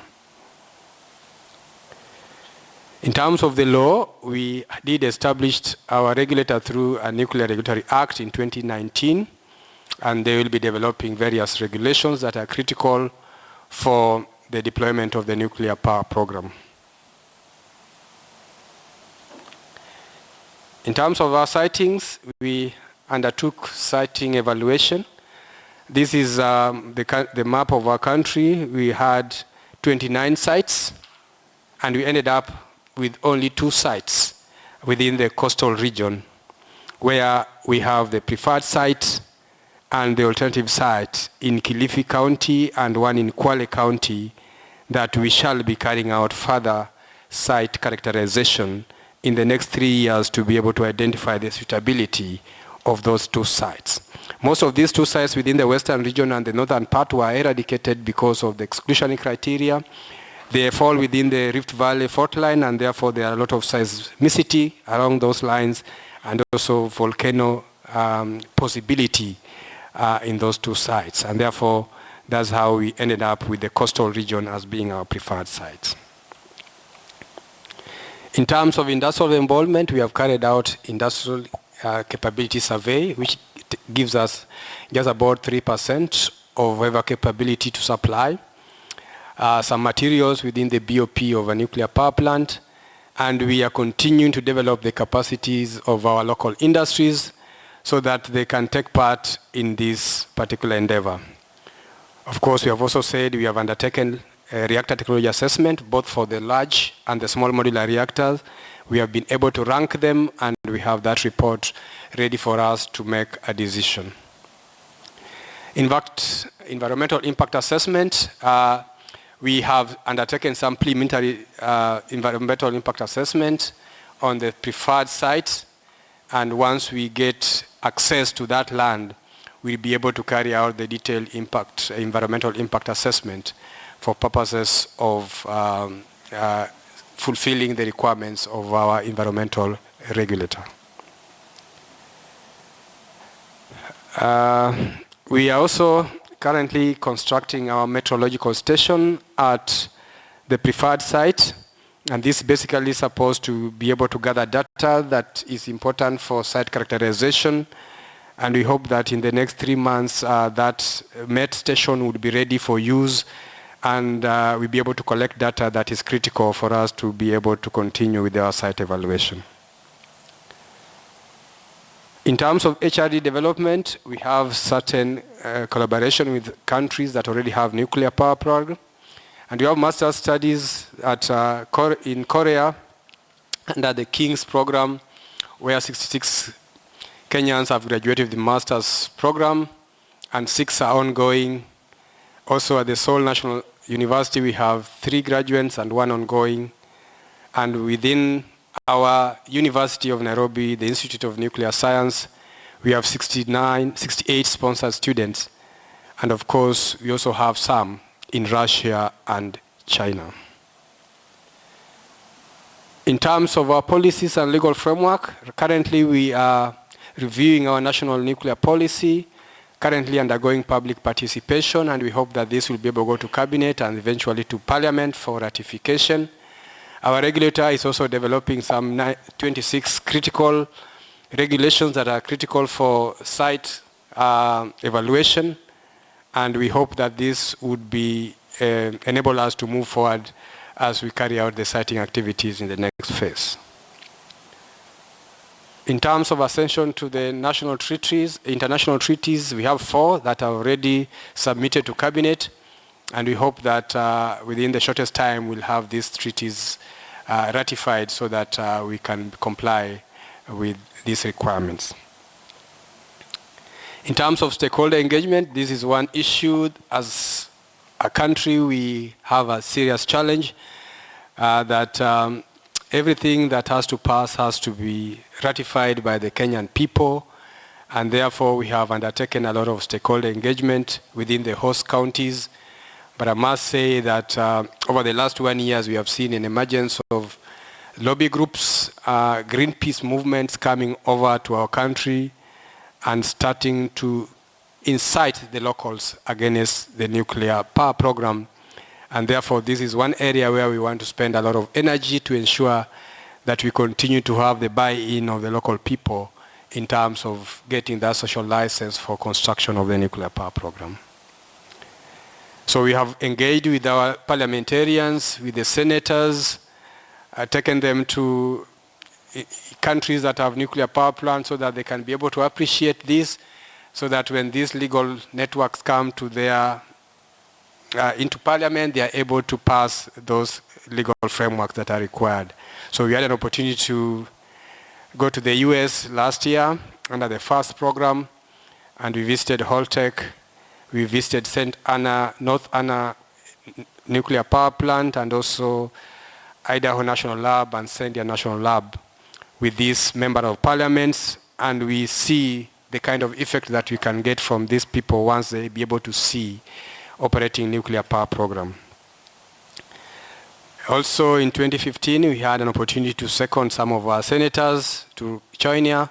In terms of the law, we did establish our regulator through a Nuclear Regulatory Act in 2019, and they will be developing various regulations that are critical for the deployment of the nuclear power program. In terms of our sightings, we undertook siting evaluation. This is the map of our country. We had 29 sites, and we ended up with only 2 sites within the coastal region, where we have the preferred site and the alternative site in Kilifi County and one in Kwale County that we shall be carrying out further site characterization in the next 3 years to be able to identify the suitability of those 2 sites. Most of these 2 sites within the western region and the northern part were eradicated because of the exclusionary criteria. They fall within the Rift Valley fault line, and therefore there are a lot of seismicity along those lines and also volcano possibility in those 2 sites. And therefore, that's how we ended up with the coastal region as being our preferred sites. In terms of industrial involvement, we have carried out industrial capability survey, which gives us just about 3% of our capability to supply some materials within the BOP of a nuclear power plant, and we are continuing to develop the capacities of our local industries so that they can take part in this particular endeavor. Of course, we have also said we have undertaken a reactor technology assessment, both for the large and the small modular reactors. We have been able to rank them, and we have that report ready for us to make a decision. In fact, environmental impact assessment, we have undertaken some preliminary environmental impact assessment on the preferred sites, and once we get access to that land, we'll be able to carry out the detailed environmental impact assessment for purposes of fulfilling the requirements of our environmental regulator. We are also currently constructing our meteorological station at the preferred site, and this basically is supposed to be able to gather data that is important for site characterization, and we hope that in the next 3 months that MET station would be ready for use, and we'll be able to collect data that is critical for us to be able to continue with our site evaluation. In terms of HRD development, we have certain collaboration with countries that already have nuclear power program. And we have master's studies in Korea under the King's program, where 66 Kenyans have graduated with the master's program, and 6 are ongoing. Also at the Seoul National University, we have 3 graduates and 1 ongoing. And within our University of Nairobi, the Institute of Nuclear Science, we have 68 sponsored students. And of course, we also have some in Russia and China. In terms of our policies and legal framework, currently we are reviewing our national nuclear policy, currently undergoing public participation, and we hope that this will be able to go to Cabinet and eventually to Parliament for ratification. Our regulator is also developing some 26 critical regulations that are critical for site evaluation, and we hope that this would be enable us to move forward as we carry out the siting activities in the next phase. In terms of accession to the international treaties, we have 4 that are already submitted to Cabinet, and we hope that within the shortest time we'll have these treaties ratified so that we can comply with these requirements. In terms of stakeholder engagement, this is one issue. As a country, we have a serious challenge that everything that has to pass has to be ratified by the Kenyan people, and therefore we have undertaken a lot of stakeholder engagement within the host counties. But I must say that over the last 1 year, we have seen an emergence of lobby groups, Greenpeace movements coming over to our country and starting to incite the locals against the nuclear power program. And therefore, this is one area where we want to spend a lot of energy to ensure that we continue to have the buy-in of the local people in terms of getting that social license for construction of the nuclear power program. So we have engaged with our parliamentarians, with the senators, taken them to countries that have nuclear power plants so that they can be able to appreciate this, so that when these legal networks come to their into Parliament, they are able to pass those legal frameworks that are required. So we had an opportunity to go to the US last year under the FAST program, and we visited Holtec, we visited St. Anna, North Anna Nuclear Power Plant, and also Idaho National Lab and Sandia National Lab with these members of parliaments, and we see the kind of effect that we can get from these people once they be able to see operating nuclear power program. Also in 2015, we had an opportunity to second some of our senators to China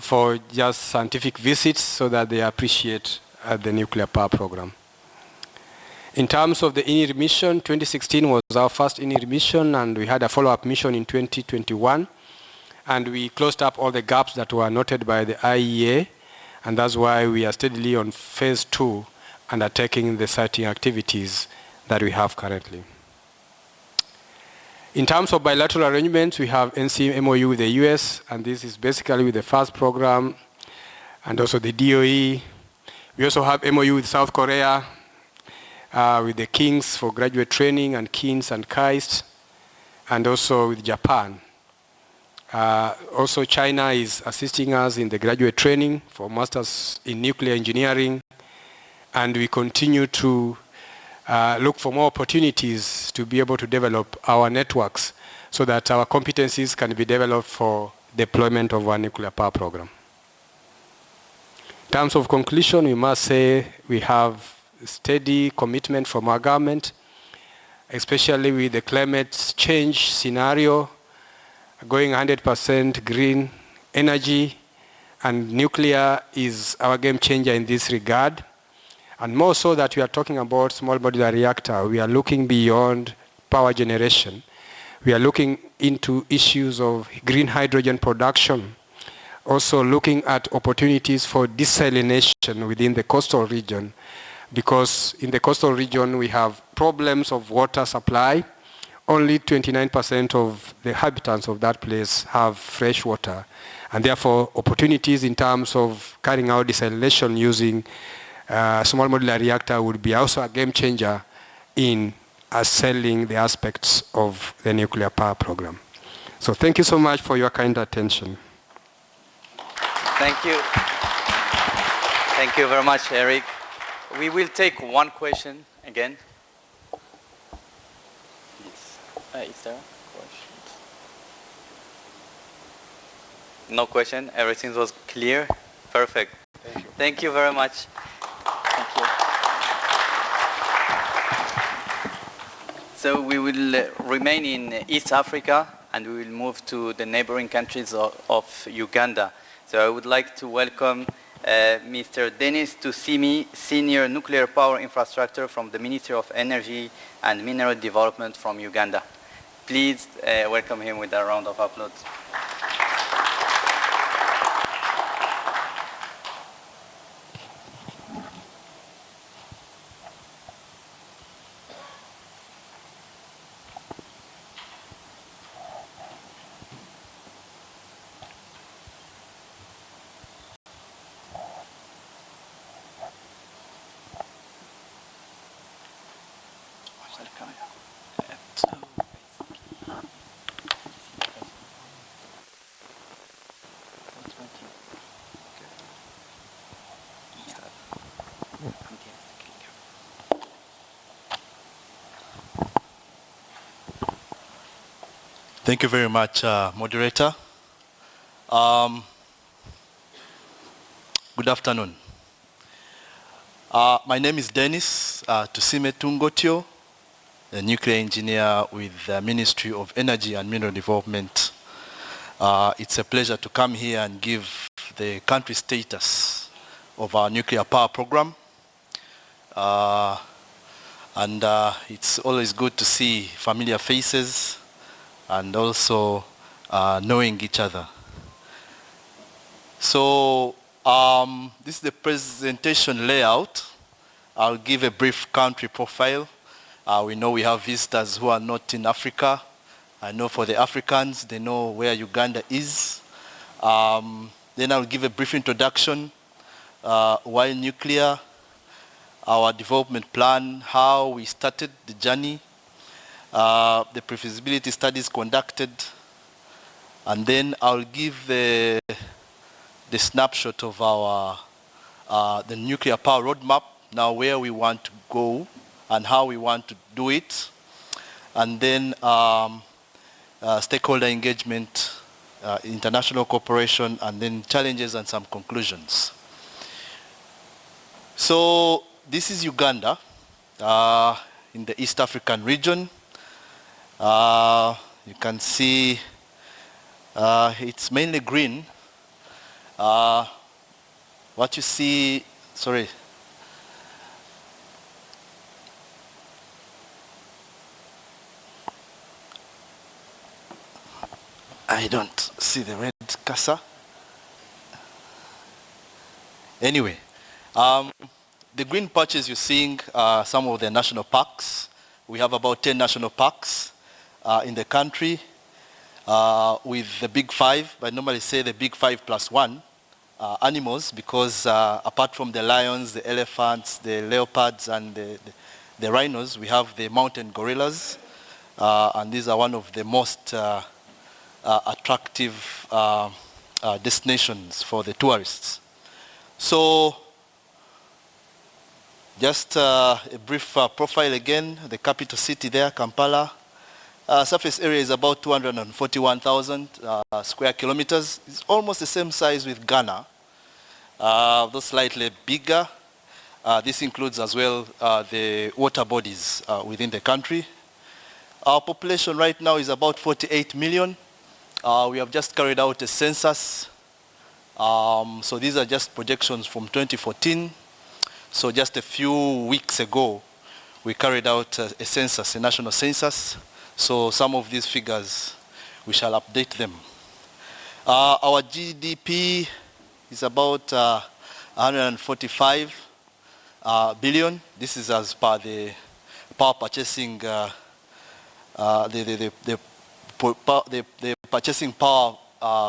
for just scientific visits so that they appreciate the nuclear power program. In terms of the INIR mission, 2016 was our first INIR mission, and we had a follow-up mission in 2021. And we closed up all the gaps that were noted by the IEA, and that's why we are steadily on phase 2, undertaking the siting activities that we have currently. In terms of bilateral arrangements, we have NC MOU with the US, and this is basically with the FAST program, and also the DOE. We also have MOU with South Korea, with the Kings for graduate training, and Kings and KAIST, and also with Japan. Also China is assisting us in the graduate training for masters in nuclear engineering, and we continue to look for more opportunities to be able to develop our networks so that our competencies can be developed for deployment of our nuclear power program. In terms of conclusion, we must say we have steady commitment from our government, especially with the climate change scenario, going 100% green energy, and nuclear is our game changer in this regard. And more so that we are talking about small modular reactor, we are looking beyond power generation. We are looking into issues of green hydrogen production, also looking at opportunities for desalination within the coastal region, because in the coastal region we have problems of water supply. Only 29% of the inhabitants of that place have fresh water, and therefore opportunities in terms of carrying out desalination using small modular reactor would be also a game changer in selling the aspects of the nuclear power program. So thank you so much for your kind attention. Thank you. Thank you very much, Eric. We will take one question again. Is there a question? No question? Everything was clear? Perfect. Thank you. Thank you very much. Thank you. So we will remain in East Africa, and we will move to the neighboring countries of Uganda. So I would like to welcome Mr. Denis Tusiime, Senior Nuclear Power Infrastructure from the Ministry of Energy and Mineral Development from Uganda. Please welcome him with a round of applause. Thank you very much, moderator. Good afternoon. My name is Denis Tusiime Tungotio, a nuclear engineer with the Ministry of Energy and Mineral Development. It's a pleasure to come here and give the country status of our nuclear power program. It's always good to see familiar faces and also knowing each other. So this is the presentation layout. I'll give a brief country profile. We know we have visitors who are not in Africa. I know for the Africans, they know where Uganda is. Then I'll give a brief introduction. Why nuclear? Our development plan, how we started the journey, the pre-feasibility studies conducted, and then I'll give the snapshot of our the nuclear power roadmap, now where we want to go and how we want to do it, and then stakeholder engagement, international cooperation, and then challenges and some conclusions. So this is Uganda in the East African region. You can see it's mainly green. What you see, sorry. I don't see the red cursor. Anyway, the green patches you're seeing are some of the national parks. We have about 10 national parks in the country with the big five. I normally say the big 5+1 animals because apart from the lions, the elephants, the leopards, and the rhinos, we have the mountain gorillas. And these are one of the most attractive destinations for the tourists. So just a brief profile again, the capital city there, Kampala. Surface area is about 241,000 square kilometers. It's almost the same size with Ghana, though slightly bigger. This includes as well the water bodies within the country. Our population right now is about 48 million. We have just carried out a census. So these are just projections from 2014. So just a few weeks ago, we carried out a census, a national census. So some of these figures, we shall update them. Our GDP is about 145 billion. This is as per the power purchasing, the purchasing power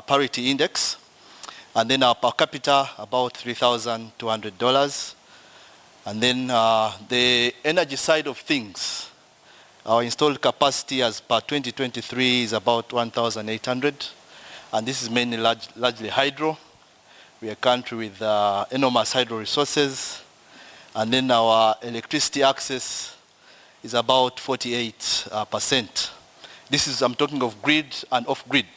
parity index. And then our per capita, about $3,200. And then the energy side of things, our installed capacity as per 2023 is about 1,800. And this is mainly largely hydro. We are a country with enormous hydro resources. And then our electricity access is about 48%. This is, I'm talking of grid and off-grid.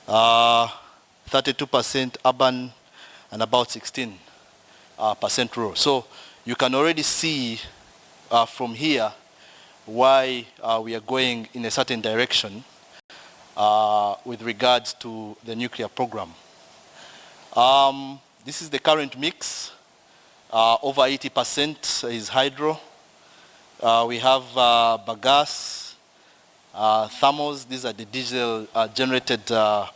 32% urban and about 16% rural. So you can already see from here why we are going in a certain direction with regards to the nuclear program. This is the current mix. Over 80% is hydro. We have bagasse, thermals. These are the diesel generated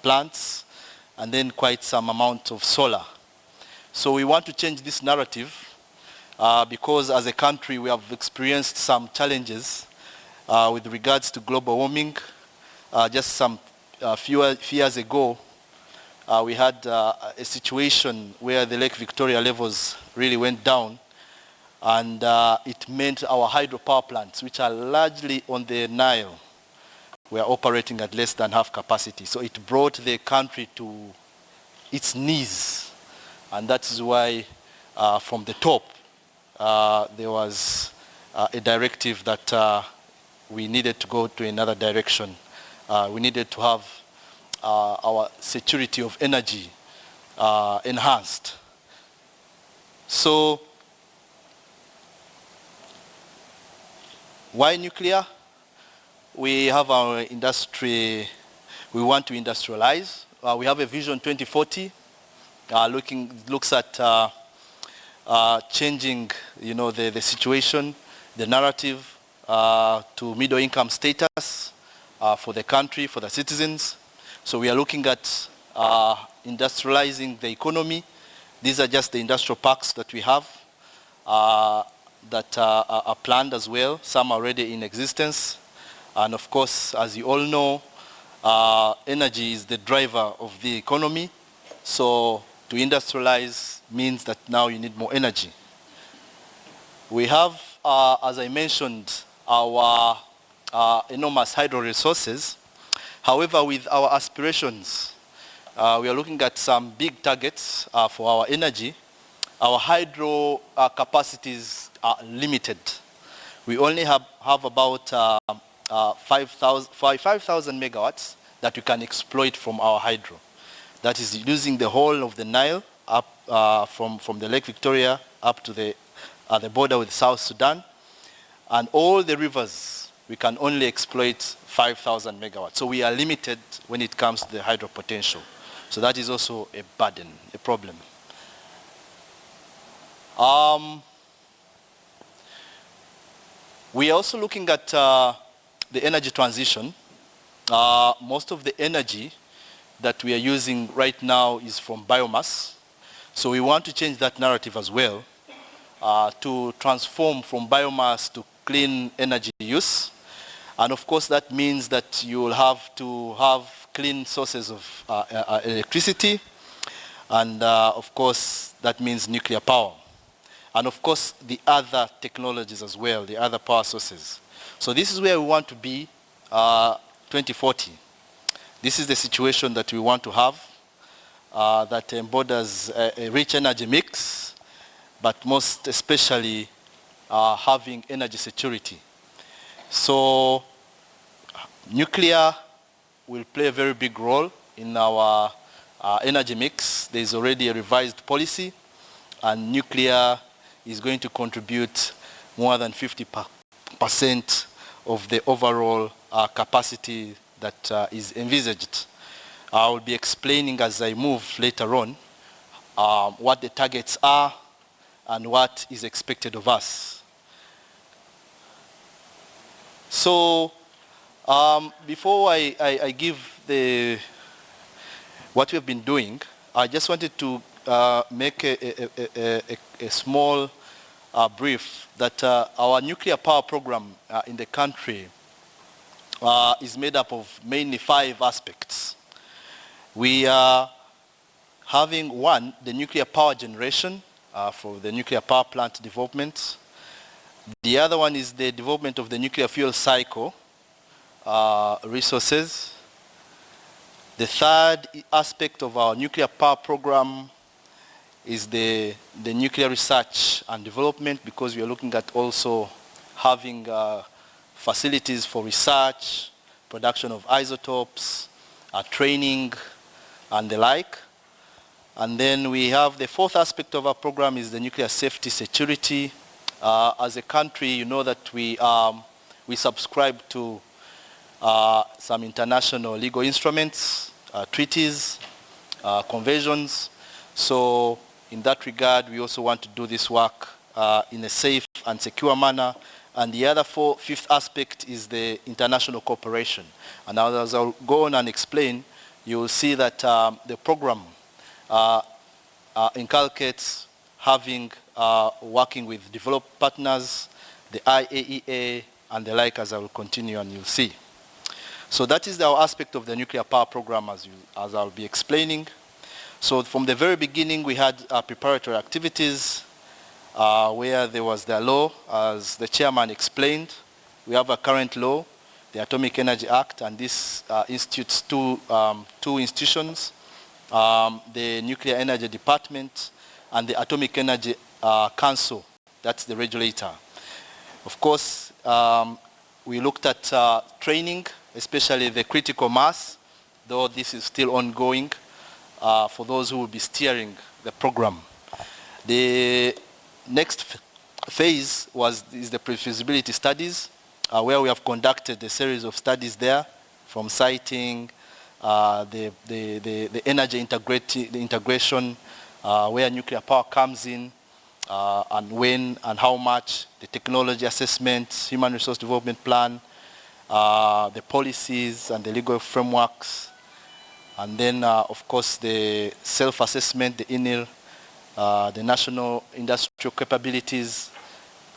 plants, and then quite some amount of solar. So we want to change this narrative because as a country we have experienced some challenges with regards to global warming. Just some few years ago, we had a situation where the Lake Victoria levels really went down And it meant our hydropower plants, which are largely on the Nile, were operating at less than half capacity. So it brought the country to its knees. And that is why from the top, there was a directive that we needed to go to another direction. We needed to have our security of energy enhanced. So why nuclear? We have our industry, we want to industrialize. We have a Vision 2040, looks at changing, the situation, the narrative to middle income status for the country, for the citizens. So we are looking at industrializing the economy. These are just the industrial parks that we have that are planned as well. Some are already in existence. And of course, as you all know, energy is the driver of the economy. So to industrialize means that now you need more energy. We have, as I mentioned, our enormous hydro resources. However, with our aspirations, we are looking at some big targets for our energy. Our hydro capacities are limited. We only have about 5,000 megawatts that we can exploit from our hydro. That is using the whole of the Nile up from the Lake Victoria up to the border with South Sudan. And all the rivers, we can only exploit 5,000 megawatts. So we are limited when it comes to the hydro potential. So that is also a burden, a problem. We are also looking at the energy transition. Most of the energy that we are using right now is from biomass. So we want to change that narrative as well to transform from biomass to clean energy use. And of course that means that you will have to have clean sources of electricity. And of course that means nuclear power. And of course the other technologies as well, the other power sources. So this is where we want to be 2040. This is the situation that we want to have that embodies a rich energy mix, but most especially having energy security. So nuclear will play a very big role in our energy mix. There is already a revised policy, and nuclear is going to contribute more than 50% of the overall capacity that is envisaged. I will be explaining as I move later on what the targets are and what is expected of us. So before I give what we have been doing, I just wanted to make a small brief that our nuclear power program in the country is made up of mainly 5 aspects. We are having one, the nuclear power generation for the nuclear power plant development. The other one is the development of the nuclear fuel cycle resources. The third aspect of our nuclear power program is the nuclear research and development, because we are looking at also having facilities for research, production of isotopes, training, and the like. And then we have the fourth aspect of our program is the nuclear safety security. As a country, you know that we subscribe to some international legal instruments, treaties, conventions. So in that regard, we also want to do this work in a safe and secure manner. And the other fifth aspect is the international cooperation. And as I'll go on and explain, you will see that the program inculcates having working with developed partners, the IAEA, and the like, as I will continue and you'll see. So that is our aspect of the nuclear power program as I'll be explaining. So from the very beginning, we had preparatory activities. where there was the law, as the chairman explained. We have a current law, the Atomic Energy Act, and this institutes two institutions, the Nuclear Energy Department and the Atomic Energy Council, that's the regulator. Of course, we looked at training, especially the critical mass, though this is still ongoing for those who will be steering the program. The next phase is the pre-feasibility studies, where we have conducted a series of studies there, from siting, the energy integration, where nuclear power comes in, and when and how much, the technology assessment, human resource development plan, the policies and the legal frameworks, and then of course the self-assessment, the INIL, the national industrial capabilities,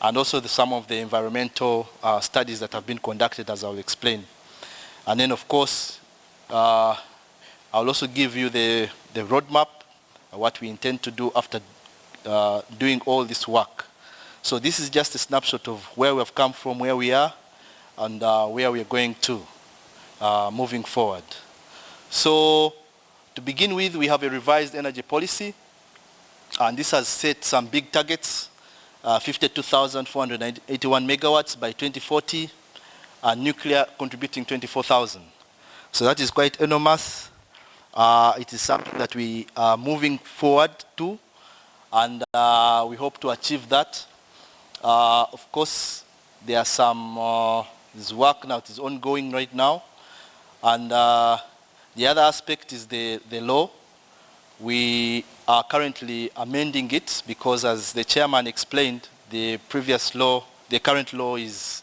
and also some of the environmental studies that have been conducted, as I'll explain. And then of course, I'll also give you the roadmap, what we intend to do after doing all this work. So this is just a snapshot of where we have come from, where we are, and where we are going to moving forward. So to begin with, we have a revised energy policy, and this has set some big targets, 52,481 megawatts by 2040, and nuclear contributing 24,000. So that is quite enormous. It is something that we are moving forward to, and we hope to achieve that. Of course, there are some, this work now, it is ongoing right now, and the other aspect is the law. We are currently amending it because, as the chairman explained, the previous law, the current law is,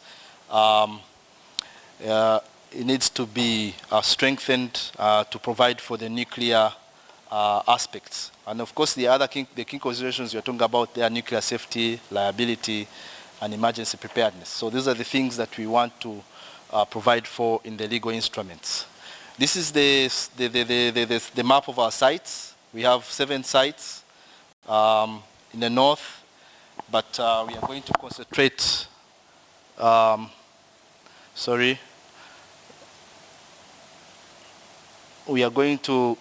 it needs to be strengthened to provide for the nuclear aspects. And of course, the key considerations you're talking about, they are nuclear safety, liability, and emergency preparedness. So these are the things that we want to provide for in the legal instruments. This is the map of our sites. We have 7 sites in the north, but we are going to concentrate, we are going to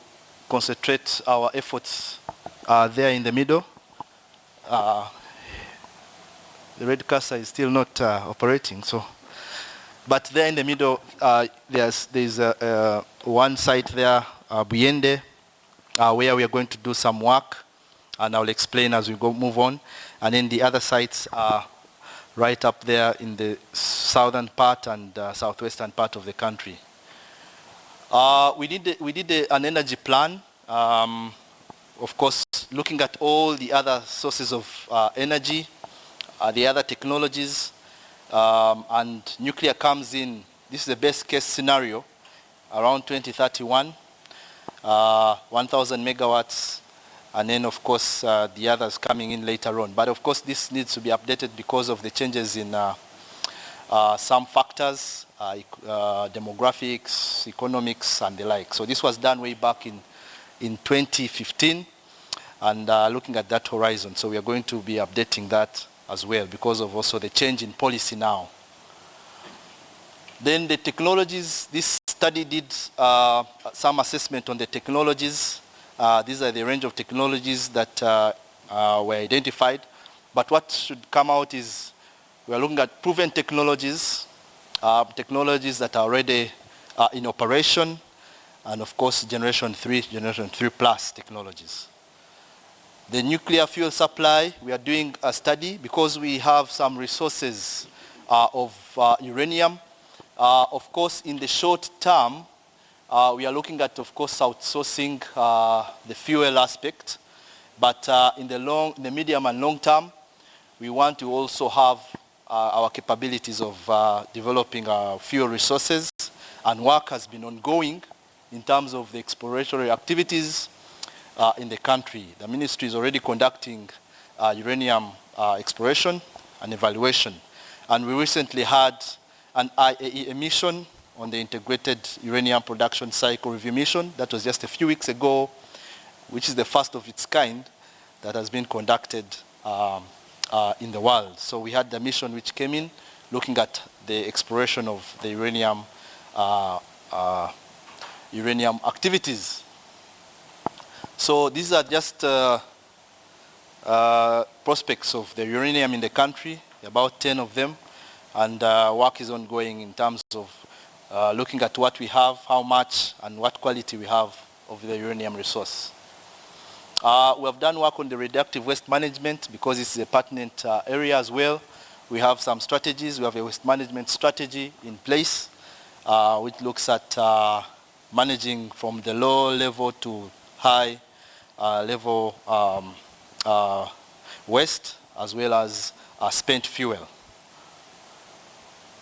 concentrate our efforts there in the middle. The red cursor is still not operating, so. But there in the middle, there's one site there, Buyende, where we are going to do some work, and I'll explain as we move on. And then the other sites are right up there in the southern part and southwestern part of the country. We did an energy plan, of course, looking at all the other sources of energy, the other technologies, and nuclear comes in. This is the best case scenario, around 2031, 1,000 megawatts, and then of course the others coming in later on. But of course this needs to be updated because of the changes in some factors, demographics, economics, and the like. So this was done way back in 2015, and looking at that horizon. So we are going to be updating that as well because of also the change in policy now. Then the technologies, this study did some assessment on the technologies. These are the range of technologies that were identified. But what should come out is we are looking at proven technologies, technologies that are already in operation, and of course generation 3 plus technologies. The nuclear fuel supply, we are doing a study because we have some resources of uranium. Of course, in the short term, we are looking at, of course, outsourcing the fuel aspect. But in the medium and long term, we want to also have our capabilities of developing our fuel resources. And work has been ongoing in terms of the exploratory activities in the country. The ministry is already conducting uranium exploration and evaluation. And we recently had an IAEA mission on the integrated uranium production cycle review mission. That was just a few weeks ago, which is the first of its kind that has been conducted in the world. So we had the mission which came in looking at the exploration of the uranium activities. So these are just prospects of the uranium in the country, about 10 of them, and work is ongoing in terms of looking at what we have, how much, and what quality we have of the uranium resource. We have done work on the radioactive waste management because it's a pertinent area as well. We have some strategies. We have a waste management strategy in place, which looks at managing from the low level to high level waste, as well as spent fuel.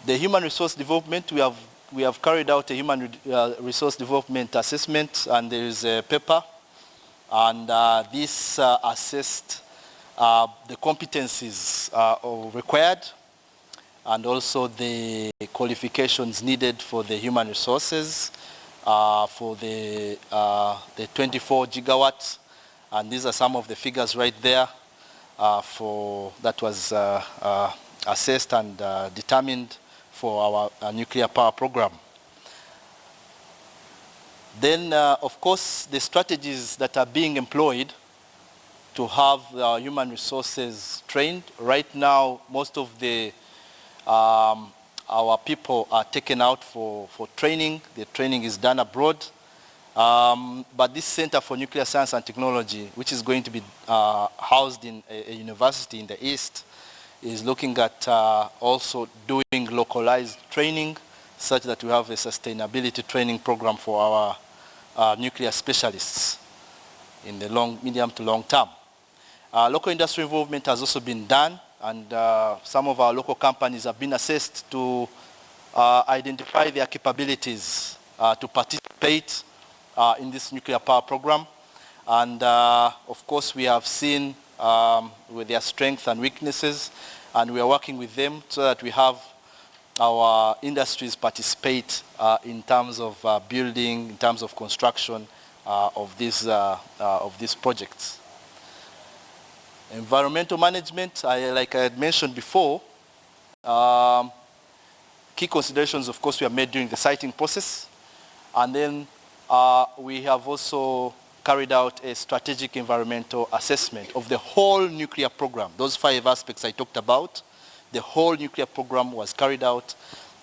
The human resource development, we have carried out a human resource development assessment, and there is a paper, and this assessed the competencies required, and also the qualifications needed for the human resources for the 24 gigawatts, and these are some of the figures right there that was assessed and determined for our nuclear power program. Then, of course, the strategies that are being employed to have human resources trained. Right now, most of our people are taken out for training. The training is done abroad. But this Center for Nuclear Science and Technology, which is going to be housed in a university in the East, is looking at also doing localized training such that we have a sustainability training program for our nuclear specialists in the medium to long term. Local industry involvement has also been done, and some of our local companies have been assessed to identify their capabilities to participate in this nuclear power program. And of course, we have seen with their strengths and weaknesses, and we are working with them so that we have our industries participate in terms of building, in terms of construction of these projects. Environmental management, like I had mentioned before, key considerations, of course, we have made during the siting process. And then we have also carried out a strategic environmental assessment of the whole nuclear program. Those 5 aspects I talked about, the whole nuclear program was carried out,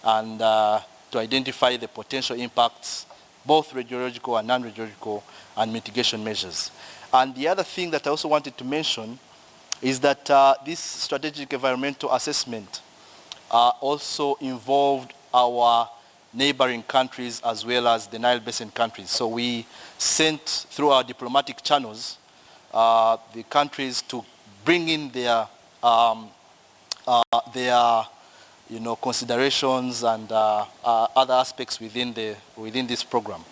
and to identify the potential impacts, both radiological and non-radiological, and mitigation measures. And the other thing that I also wanted to mention is that this strategic environmental assessment also involved our neighboring countries as well as the Nile Basin countries. So we sent through our diplomatic channels the countries to bring in their considerations and other aspects within this program.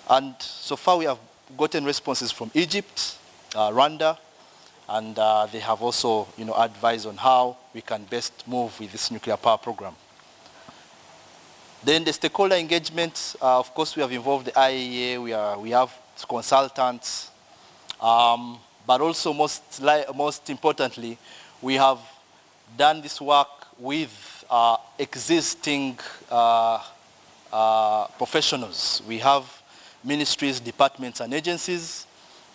And so far we have gotten responses from Egypt, Rwanda, and they have also advised on how we can best move with this nuclear power program. Then the stakeholder engagement, of course, we have involved the IAEA, we have consultants, but also most importantly, we have done this work with existing professionals. We have ministries, departments, and agencies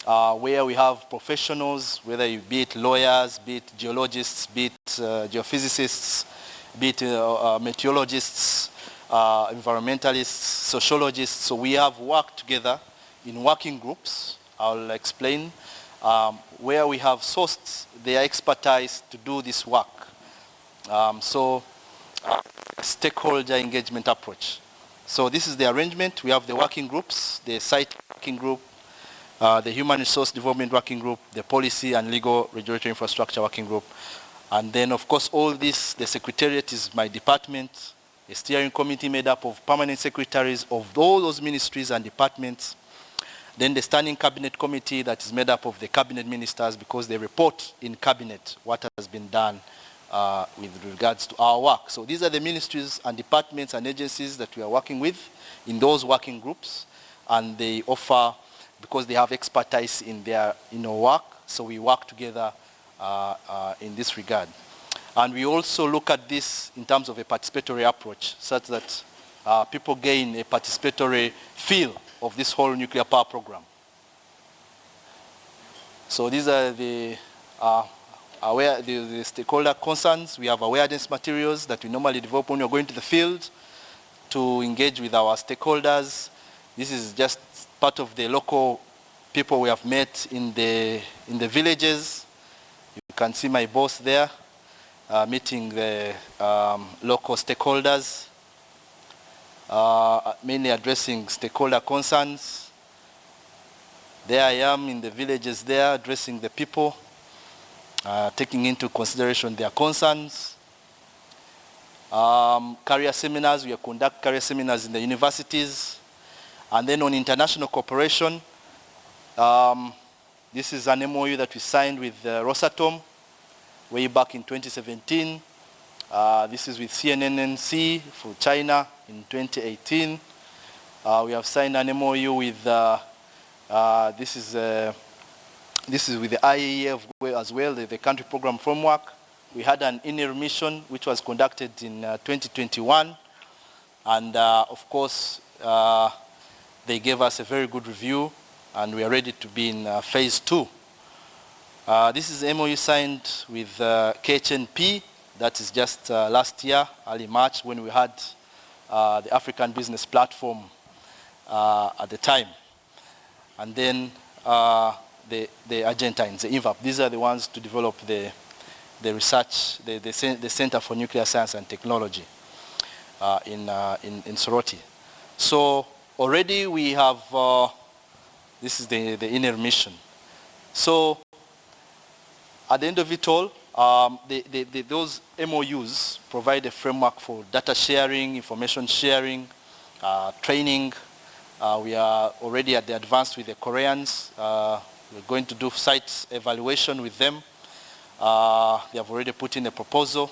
where we have professionals, whether you be it lawyers, be it geologists, be it geophysicists, be it meteorologists, environmentalists, sociologists. So we have worked together in working groups. I'll explain where we have sourced their expertise to do this work. Stakeholder engagement approach. So this is the arrangement. We have the working groups, the site working group, the human resource development working group, the policy and legal regulatory infrastructure working group. And then, of course, all this, the secretariat is my department, a steering committee made up of permanent secretaries of all those ministries and departments. Then the standing cabinet committee that is made up of the cabinet ministers, because they report in cabinet what has been done with regards to our work. So these are the ministries and departments and agencies that we are working with in those working groups, and they offer, because they have expertise in their work, so we work together in this regard. And we also look at this in terms of a participatory approach, such that people gain a participatory feel of this whole nuclear power program. So these are the stakeholder concerns. We have awareness materials that we normally develop when you're going to the field to engage with our stakeholders. This is just part of the local people we have met in the villages. You can see my boss there meeting the local stakeholders, mainly addressing stakeholder concerns. There I am in the villages there, addressing the people, taking into consideration their concerns. Career seminars, we conduct career seminars in the universities. And then on international cooperation, this is an MOU that we signed with Rosatom way back in 2017. This is with CNNNC for China in 2018. We have signed an MOU with, this is with the IAEA as well, the country program framework. We had an inner mission which was conducted in 2021. And of course, they gave us a very good review, and we are ready to be in phase 2. This is MOU signed with KHNP. That is just last year, early March, when we had the African Business Platform at the time. And then the Argentines, the INVAP. These are the ones to develop the research, the Center for Nuclear Science and Technology in Soroti. So already we have, this is the inner mission. So at the end of it all, those MOUs provide a framework for data sharing, information sharing, training. We are already at the advanced with the Koreans. We're going to do site evaluation with them. They have already put in a proposal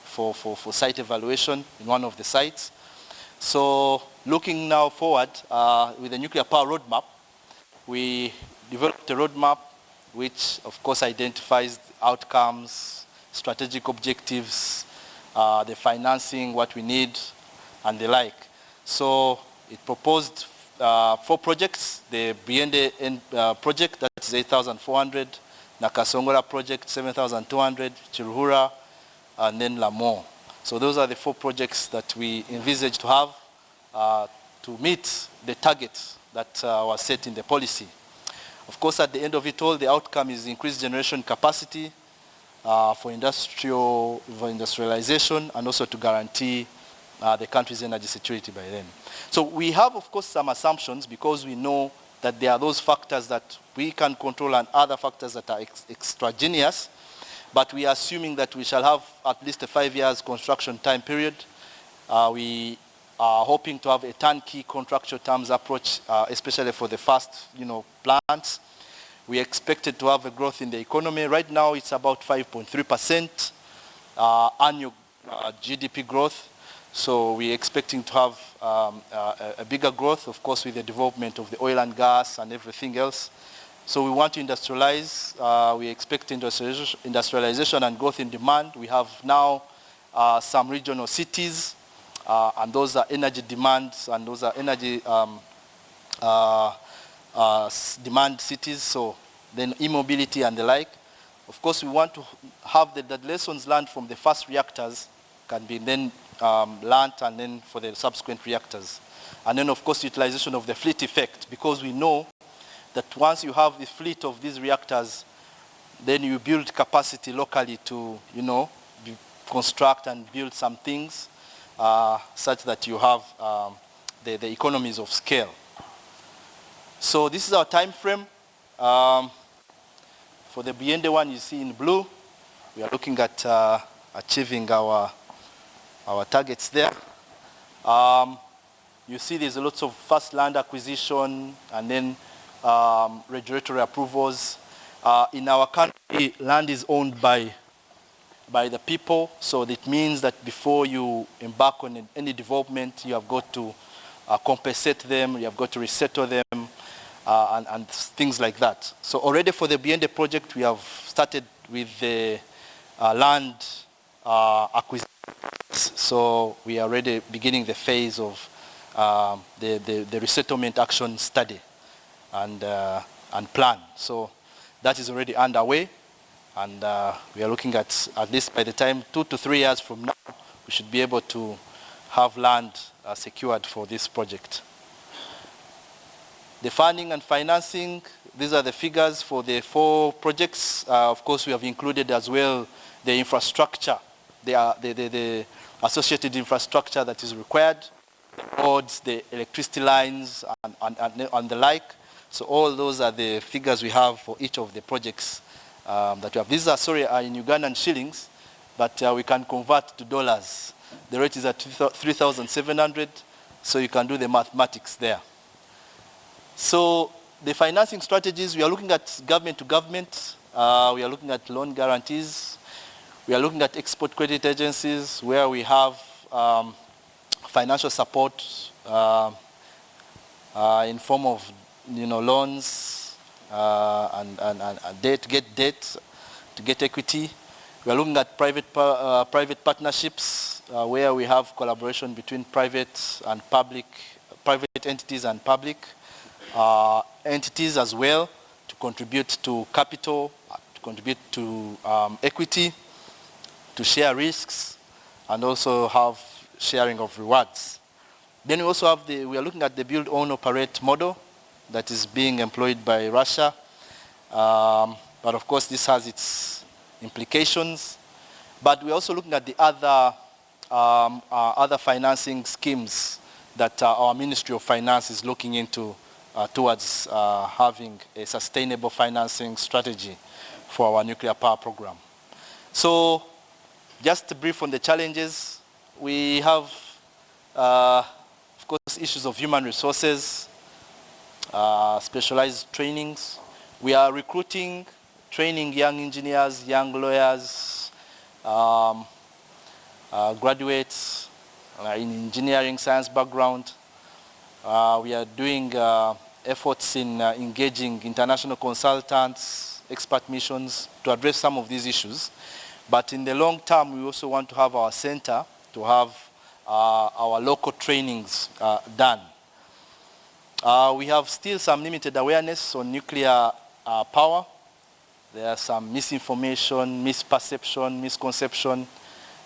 for site evaluation in one of the sites. So looking now forward with the nuclear power roadmap, we developed a roadmap which of course identifies outcomes, strategic objectives, the financing, what we need, and the like. So it proposed 4 projects: the Briende project, that is 8,400, Nakasongola project, 7,200, Chiruhura, and then Lamo. So those are the 4 projects that we envisage to have to meet the targets that was set in the policy. Of course, at the end of it all, the outcome is increased generation capacity for industrialization, and also to guarantee the country's energy security by then. So we have, of course, some assumptions, because we know that there are those factors that we can control and other factors that are extraneous, but we are assuming that we shall have at least a 5 years construction time period. We are hoping to have a turnkey contractual terms approach, especially for the first, plants. We expected to have a growth in the economy. Right now, it's about 5.3% annual GDP growth. So we're expecting to have a bigger growth, of course, with the development of the oil and gas and everything else. So we want to industrialize. We expect industrialization and growth in demand. We have now some regional cities, and those are energy demands, and those are energy demand cities. So then e-mobility and the like. Of course, we want to have the lessons learned from the first reactors can be then learned, and then for the subsequent reactors. And then, of course, utilization of the fleet effect, because we know that once you have the fleet of these reactors, then you build capacity locally to, construct and build some things such that you have the economies of scale. So this is our time frame. For the Briende one, you see in blue, we are looking at achieving our targets there. You see there's lots of first land acquisition, and then regulatory approvals. In our country, land is owned by the people, so that means that before you embark on any development, you have got to compensate them, you have got to resettle them, and things like that. So already for the Briende project, we have started with the land acquisition. So we are already beginning the phase of the resettlement action study and plan. So that is already underway, and we are looking at least by the time 2 to 3 years from now, we should be able to have land secured for this project. The funding and financing, these are the figures for the 4 projects. Of course, we have included as well the infrastructure, the associated infrastructure that is required, the roads, the electricity lines, and the like. So all those are the figures we have for each of the projects that we have. These are, in Ugandan shillings, but we can convert to dollars. The rate is at 3,700, so you can do the mathematics there. So the financing strategies, we are looking at government to government. We are looking at loan guarantees. We are looking at export credit agencies where we have financial support in form of loans and debt, to get debt, to get equity. We are looking at private partnerships where we have collaboration between private entities and public entities as well, to contribute to capital, to contribute to equity, to share risks, and also have sharing of rewards. Then we also have we are looking at the build, own, operate model that is being employed by Russia. But of course, this has its implications. But we're also looking at the other financing schemes that our Ministry of Finance is looking into towards having a sustainable financing strategy for our nuclear power program. So just to brief on the challenges, we have, of course, issues of human resources, specialized trainings. We are recruiting, training young engineers, young lawyers, graduates in engineering, science background. We are doing efforts in engaging international consultants, expert missions to address some of these issues. But in the long term, we also want to have our center to have our local trainings done. We have still some limited awareness on nuclear power. There are some misinformation, misperception, misconception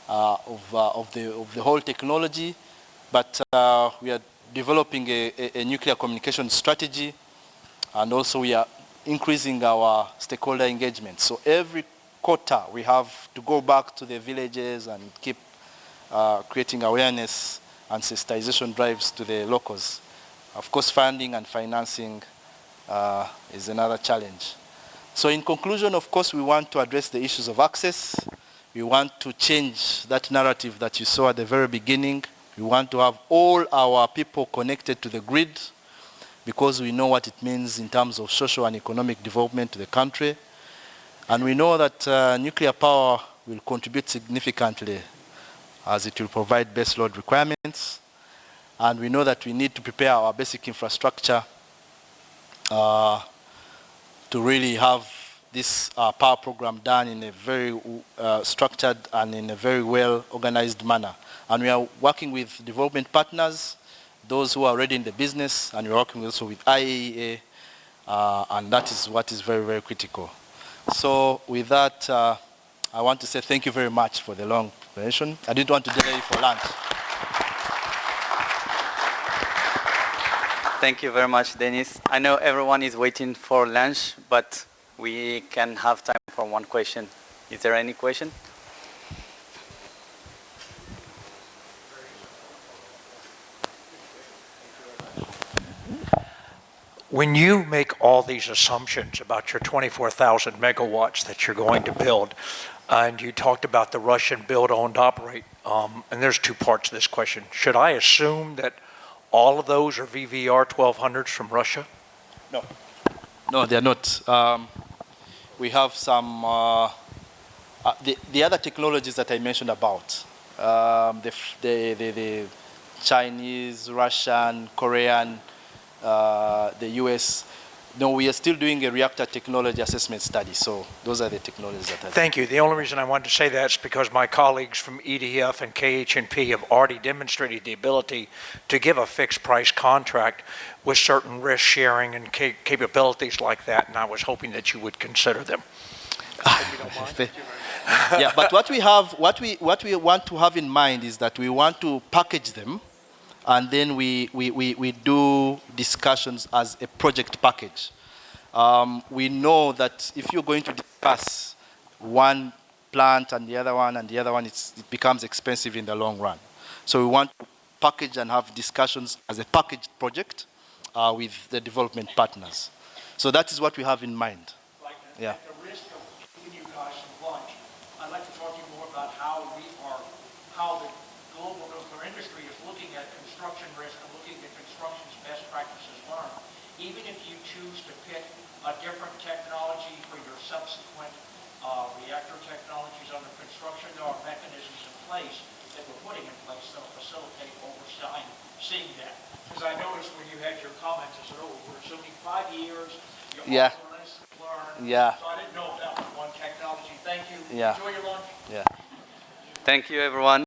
of the whole technology. But we are developing a nuclear communication strategy, and also we are increasing our stakeholder engagement. So every quarter we have to go back to the villages and keep creating awareness and sensitization drives to the locals. Of course, funding and financing is another challenge. So in conclusion, of course, we want to address the issues of access. We want to change that narrative that you saw at the very beginning. We want to have all our people connected to the grid, because we know what it means in terms of social and economic development to the country. And we know that nuclear power will contribute significantly, as it will provide base load requirements. And we know that we need to prepare our basic infrastructure to really have this power program done in a very structured and in a very well organized manner. And we are working with development partners, those who are already in the business, and we're working also with IAEA, and that is what is very, very critical. So with that, I want to say thank you very much for the long presentation. I didn't want to delay you for lunch. Thank you very much, Denis. I know everyone is waiting for lunch, but we can have time for one question. Is there any question? When you make all these assumptions about your 24,000 megawatts that you're going to build, and you talked about the Russian build, owned, operate, and there's 2 parts to this question. Should I assume that all of those are VVR 1200s from Russia? No. No, they're not. We have some, the other technologies that I mentioned about, the Chinese, Russian, Korean, the US, No, we are still doing a reactor technology assessment study, so those are the technologies that are. Thank you. The only reason I wanted to say that is because my colleagues from EDF and KH&P have already demonstrated the ability to give a fixed price contract with certain risk sharing and capabilities like that, and I was hoping that you would consider them. If you don't mind. Yeah, but what we want to have in mind is that we want to package them, and then we do discussions as a project package. We know that if you're going to discuss one plant and the other one, it becomes expensive in the long run. So we want to package and have discussions as a packaged project with the development partners. So that is what we have in mind. Yeah. At the risk of giving you guys some lunch, I'd like to talk to you more about how the global nuclear industry is looking at construction risk and looking at construction's best practices learned. Even if you choose to pick a different technology for your subsequent reactor technologies under construction, there are mechanisms in place that we're putting in place that will facilitate oversight, seeing that. Because I noticed when you had your comments, I said, oh, we're assuming 5 years, you're also learn. Yeah. So I didn't know if that was one technology. Thank you. Yeah. Enjoy your lunch. Yeah. Thank you, everyone.